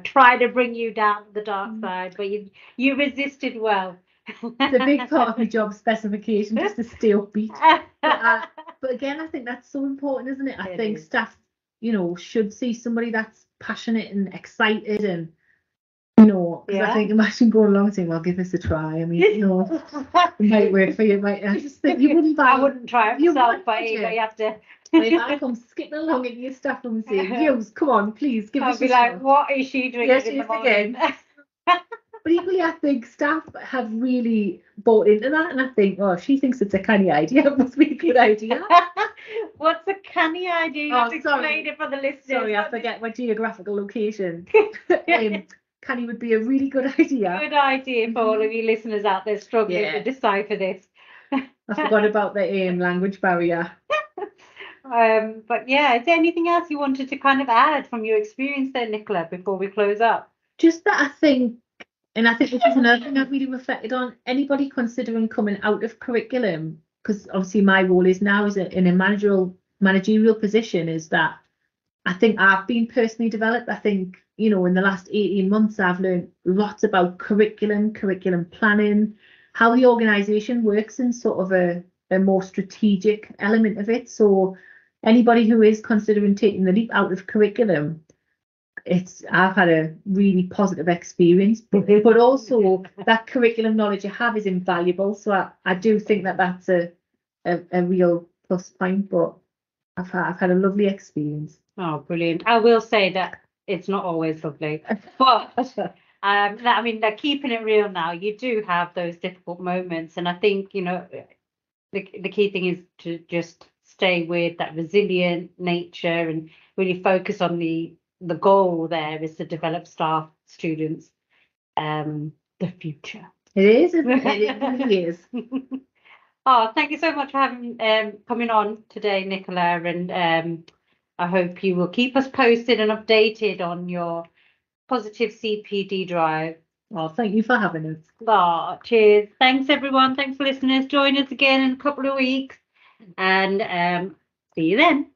Try to bring you down to the dark side, but you resisted well. It's a big part of my job specification, just to stay upbeat. But again, I think that's so important, isn't it? I think staff, should see somebody that's passionate and excited, and because I think imagine going along and saying, "Well, give this a try." I mean, it might work for you. I just think you wouldn't. I wouldn't try it myself, but you have to. If I come skipping along in your staff room and say, "Come on, please give us a try." I'll be like, "What is she doing?" Yes, she is again. But equally, I think staff have really bought into that, and I think, oh, she thinks it's a canny idea. It must be a good idea. What's a canny idea? You have to explain it for the listeners. Sorry, I forget my geographical location. Canny would be a really good idea. Good idea for all of you listeners out there struggling to decipher this. I forgot about the language barrier. But yeah, is there anything else you wanted to kind of add from your experience there, Nicola, before we close up? Just that I think this is another thing I've really reflected on. Anybody considering coming out of curriculum, because obviously my role is now in a managerial position, is that I think I've been personally developed. I think, in the last 18 months, I've learned lots about curriculum planning, how the organisation works in sort of a more strategic element of it. So anybody who is considering taking the leap out of curriculum, I've had a really positive experience, but also that curriculum knowledge I have is invaluable. So I do think that that's a real plus point, but I've had a lovely experience. Oh, brilliant. I will say that it's not always lovely, but I mean, they're keeping it real now. You do have those difficult moments, and I think, the key thing is to just stay with that resilient nature and really focus on the goal there is to develop staff, students, the future. It is. It really is. Oh, thank you so much for coming on today, Nicola, and I hope you will keep us posted and updated on your positive CPD drive. Oh, thank you for having us. Oh, cheers. Thanks, everyone. Thanks for listeners. Join us again in a couple of weeks, and see you then.